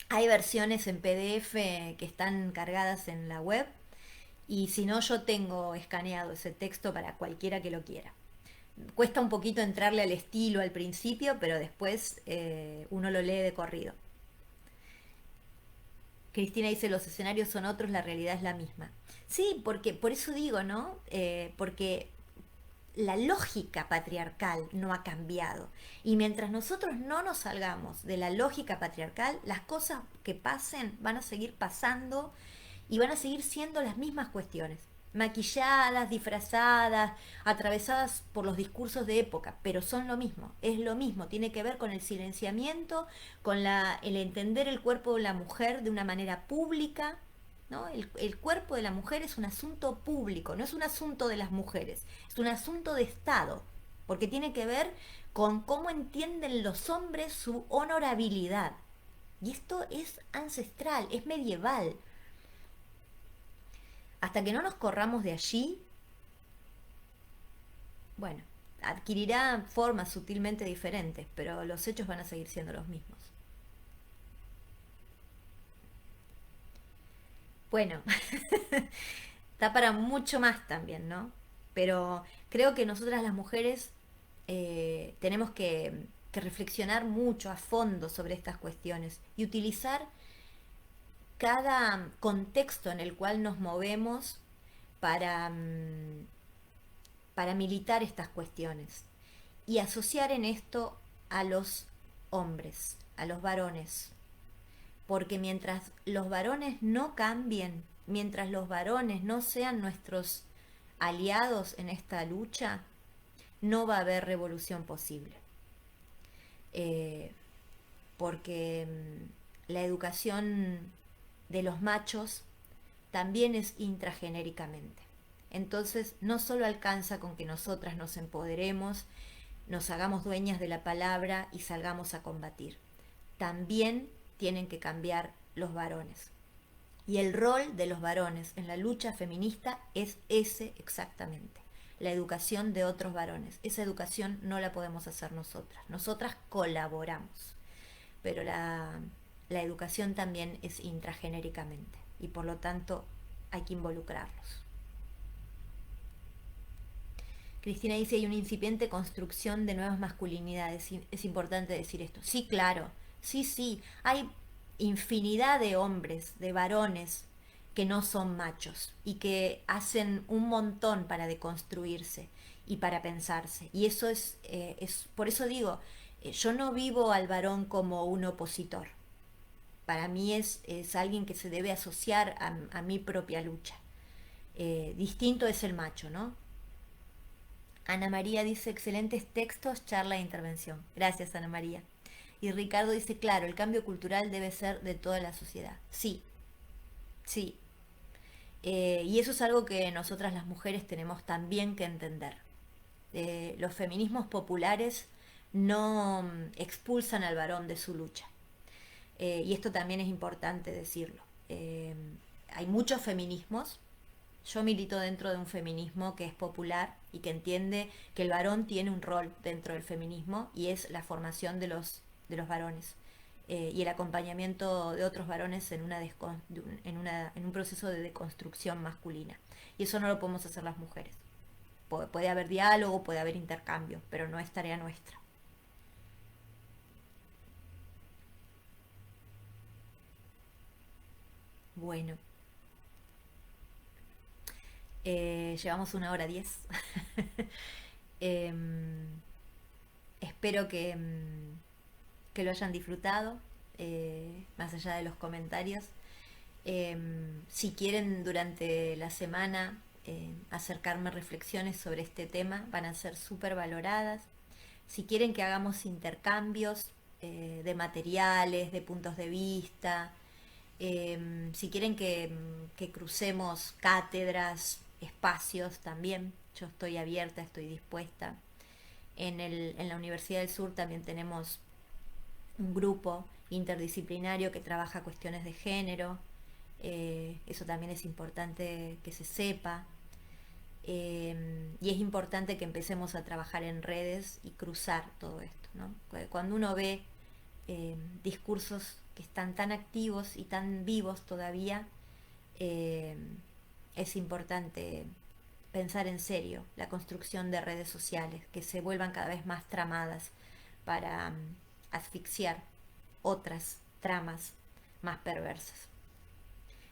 Hay versiones en PDF que están cargadas en la web y si no yo tengo escaneado ese texto para cualquiera que lo quiera. Cuesta un poquito entrarle al estilo al principio, pero después uno lo lee de corrido. Cristina dice, los escenarios son otros, la realidad es la misma. Sí, porque por eso digo, ¿no? Porque la lógica patriarcal no ha cambiado. Y mientras nosotros no nos salgamos de la lógica patriarcal, las cosas que pasen van a seguir pasando y van a seguir siendo las mismas cuestiones. Maquilladas, disfrazadas, atravesadas por los discursos de época, pero son lo mismo, es lo mismo, tiene que ver con el silenciamiento, con el entender el cuerpo de la mujer de una manera pública, ¿no? El cuerpo de la mujer es un asunto público, no es un asunto de las mujeres, es un asunto de Estado, porque tiene que ver con cómo entienden los hombres su honorabilidad. Y esto es ancestral, es medieval. Hasta que no nos corramos de allí, bueno, adquirirá formas sutilmente diferentes, pero los hechos van a seguir siendo los mismos. Bueno, está para mucho más también, ¿no? Pero creo que nosotras las mujeres tenemos que reflexionar mucho a fondo sobre estas cuestiones y utilizar cada contexto en el cual nos movemos para, para militar estas cuestiones y asociar en esto a los hombres, a los varones, porque mientras los varones no cambien, mientras los varones no sean nuestros aliados en esta lucha, no va a haber revolución posible. Eh, porque la educación de los machos también es intragenéricamente. Entonces no solo alcanza con que nosotras nos empoderemos, nos hagamos dueñas de la palabra y salgamos a combatir. También tienen que cambiar los varones. Y el rol de los varones en la lucha feminista es ese exactamente, la educación de otros varones. Esa educación no la podemos hacer nosotras. Nosotras colaboramos, pero la educación también es intragenéricamente y por lo tanto hay que involucrarlos. Cristina dice, hay una incipiente construcción de nuevas masculinidades. Es importante decir esto. Sí, claro. Sí, sí. Hay infinidad de hombres, de varones, que no son machos y que hacen un montón para deconstruirse y para pensarse. Y eso es por eso digo, yo no vivo al varón como un opositor. Para mí es alguien que se debe asociar a mi propia lucha. Distinto es el macho, ¿no? Ana María dice, excelentes textos, charla e intervención. Gracias, Ana María. Y Ricardo dice, claro, el cambio cultural debe ser de toda la sociedad. Sí, sí. Y eso es algo que nosotras las mujeres tenemos también que entender. Los feminismos populares no expulsan al varón de su lucha. Y esto también es importante decirlo. Hay muchos feminismos. Yo milito dentro de un feminismo que es popular y que entiende que el varón tiene un rol dentro del feminismo y es la formación de los varones y el acompañamiento de otros varones en un proceso de deconstrucción masculina. Y eso no lo podemos hacer las mujeres. Puede haber diálogo, puede haber intercambio, pero no es tarea nuestra. Bueno, llevamos 1 hora 10. Em, espero que lo hayan disfrutado, más allá de los comentarios. Si quieren durante la semana acercarme reflexiones sobre este tema, van a ser súper valoradas. Si quieren que hagamos intercambios de materiales, de puntos de vista, si quieren que crucemos cátedras, espacios también, yo estoy abierta, estoy dispuesta. en la Universidad del Sur también tenemos un grupo interdisciplinario que trabaja cuestiones de género. Eso también es importante que se sepa. Y es importante que empecemos a trabajar en redes y cruzar todo esto, ¿no? Cuando uno ve discursos que están tan activos y tan vivos todavía, eh, es importante pensar en serio la construcción de redes sociales que se vuelvan cada vez más tramadas para asfixiar otras tramas más perversas.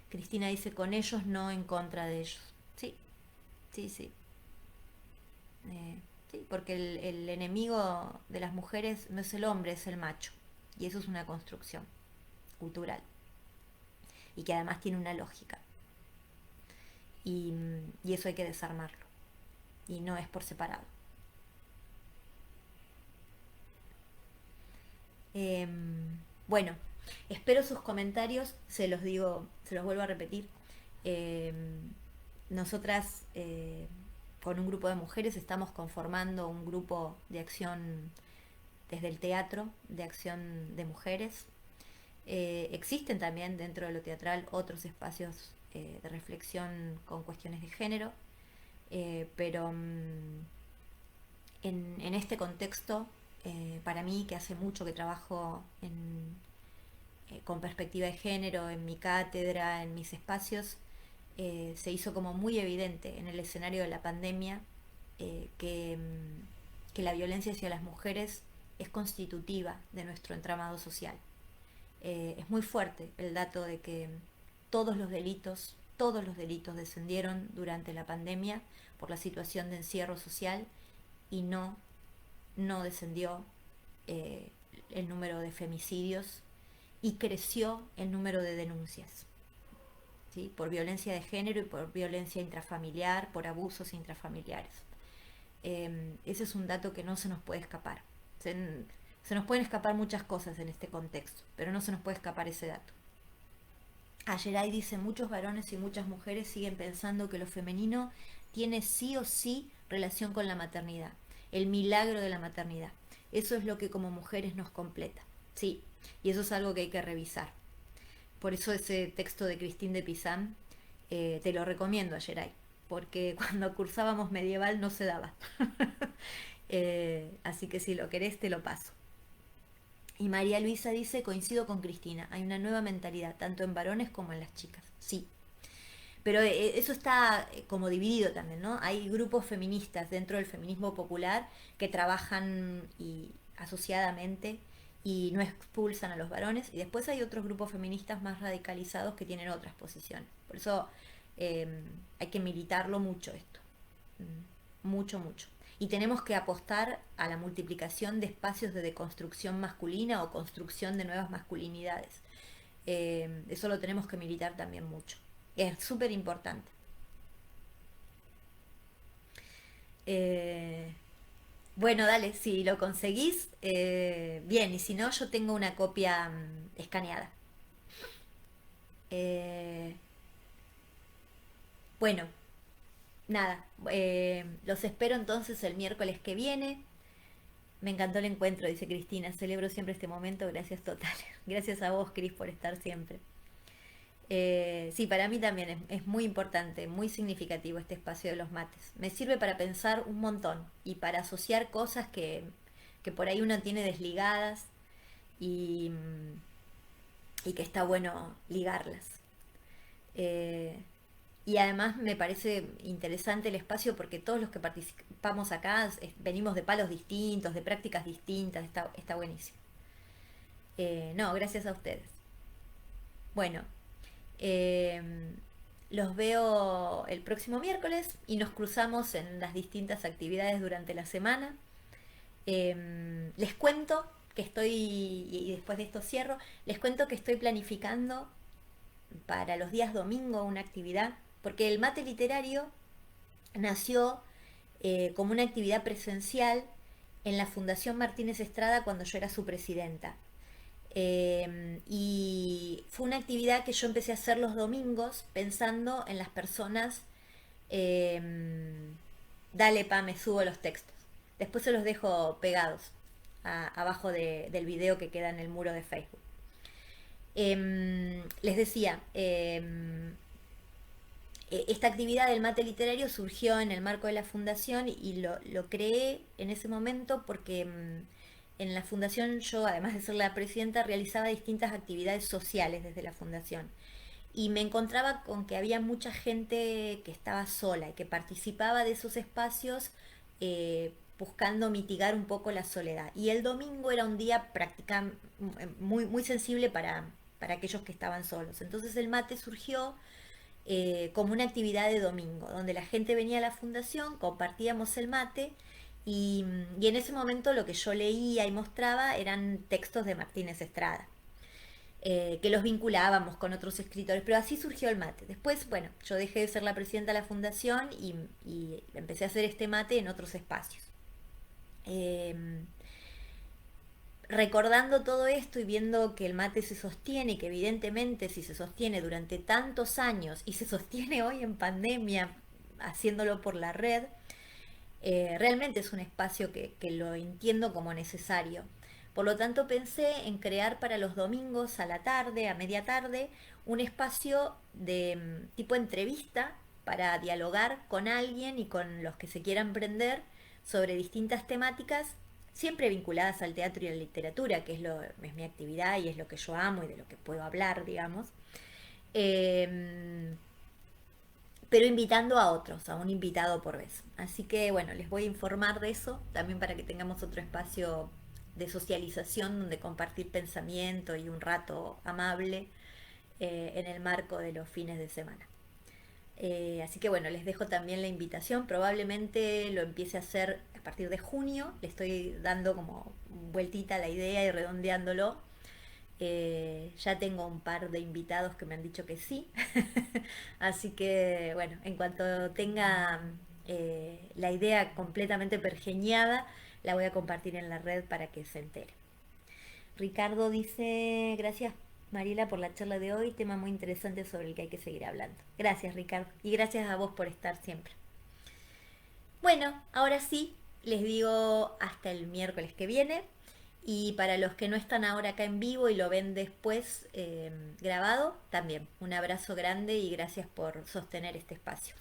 Cristina dice, con ellos, no en contra de ellos. Sí, sí, sí. Sí, porque el enemigo de las mujeres no es el hombre, es el macho. Y eso es una construcción cultural. Y que además tiene una lógica. Y eso hay que desarmarlo. Y no es por separado. Bueno, espero sus comentarios, se los digo, se los vuelvo a repetir. Nosotras con un grupo de mujeres estamos conformando un grupo de acción desde el teatro, de acción de mujeres. Existen también dentro de lo teatral otros espacios de reflexión con cuestiones de género, pero en este contexto, para mí, que hace mucho que trabajo con perspectiva de género en mi cátedra, en mis espacios, se hizo como muy evidente en el escenario de la pandemia que la violencia hacia las mujeres es constitutiva de nuestro entramado social. Es muy fuerte el dato de que todos los delitos descendieron durante la pandemia por la situación de encierro social y no descendió el número de femicidios y creció el número de denuncias, ¿sí? Por violencia de género y por violencia intrafamiliar, por abusos intrafamiliares. Ese es un dato que no se nos puede escapar. Se nos pueden escapar muchas cosas en este contexto, pero no se nos puede escapar ese dato. Ayeray dice, muchos varones y muchas mujeres siguen pensando que lo femenino tiene sí o sí relación con la maternidad, el milagro de la maternidad. Eso es lo que como mujeres nos completa. Sí, y eso es algo que hay que revisar. Por eso ese texto de Christine de Pizan te lo recomiendo, Ayeray, porque cuando cursábamos medieval no se daba. Así que si lo querés te lo paso. Y María Luisa dice, coincido con Cristina, hay una nueva mentalidad, tanto en varones como en las chicas. Sí, pero eso está como dividido también, ¿no? Hay grupos feministas dentro del feminismo popular que trabajan asociadamente y no expulsan a los varones, y después hay otros grupos feministas más radicalizados que tienen otras posiciones. Por eso hay que militarlo mucho esto, mucho, mucho. Y tenemos que apostar a la multiplicación de espacios de deconstrucción masculina o construcción de nuevas masculinidades. Eso lo tenemos que militar también mucho. Es súper importante. Bueno, dale, si lo conseguís, bien, y si no, yo tengo una copia escaneada. Eh, bueno, nada, los espero entonces el miércoles que viene. Me encantó el encuentro, dice Cristina. Celebro siempre este momento. Gracias total. Gracias a vos, Cris, por estar siempre. Sí, para mí también es muy importante, muy significativo este espacio de los mates. Me sirve para pensar un montón y para asociar cosas que por ahí uno tiene desligadas y, y que está bueno ligarlas. Eh, y además me parece interesante el espacio porque todos los que participamos acá venimos de palos distintos, de prácticas distintas, está buenísimo. No, gracias a ustedes. Bueno, eh, los veo el próximo miércoles y nos cruzamos en las distintas actividades durante la semana. Les cuento que estoy, y después de esto cierro, les cuento que estoy planificando para los días domingo una actividad, porque el mate literario nació como una actividad presencial en la Fundación Martínez Estrada cuando yo era su presidenta. Y fue una actividad que yo empecé a hacer los domingos pensando en las personas, dale pa, me subo los textos, Después se los dejo pegados abajo del video que queda en el muro de Facebook. Les decía, esta actividad del mate literario surgió en el marco de la fundación y lo creé en ese momento porque en la fundación yo, además de ser la presidenta, realizaba distintas actividades sociales desde la fundación. Y me encontraba con que había mucha gente que estaba sola y que participaba de esos espacios buscando mitigar un poco la soledad. Y el domingo era un día muy, muy sensible para aquellos que estaban solos. Entonces el mate surgió como una actividad de domingo, donde la gente venía a la fundación, compartíamos el mate y en ese momento lo que yo leía y mostraba eran textos de Martínez Estrada. Que los vinculábamos con otros escritores, pero así surgió el mate. Después, bueno, yo dejé de ser la presidenta de la fundación y empecé a hacer este mate en otros espacios. Eh, Recordando todo esto y viendo que el mate se sostiene y que evidentemente si se sostiene durante tantos años y se sostiene hoy en pandemia haciéndolo por la red, realmente es un espacio que lo entiendo como necesario. Por lo tanto pensé en crear para los domingos a la tarde, a media tarde, un espacio de tipo entrevista para dialogar con alguien y con los que se quieran prender sobre distintas temáticas, siempre vinculadas al teatro y a la literatura, que es mi actividad y es lo que yo amo y de lo que puedo hablar, digamos. Eh, pero invitando a otros, a un invitado por vez. Así que bueno, les voy a informar de eso, también para que tengamos otro espacio de socialización donde compartir pensamiento y un rato amable en el marco de los fines de semana. Así que bueno, les dejo también la invitación, probablemente lo empiece a hacer a partir de junio, le estoy dando como vueltita a la idea y redondeándolo. Ya tengo un par de invitados que me han dicho que sí. Así que, bueno, en cuanto tenga la idea completamente pergeñada, la voy a compartir en la red para que se entere. Ricardo dice, gracias Mariela por la charla de hoy, tema muy interesante sobre el que hay que seguir hablando. Gracias Ricardo y gracias a vos por estar siempre. Bueno, ahora sí, les digo hasta el miércoles que viene. Y para los que no están ahora acá en vivo y lo ven después grabado, también un abrazo grande y gracias por sostener este espacio.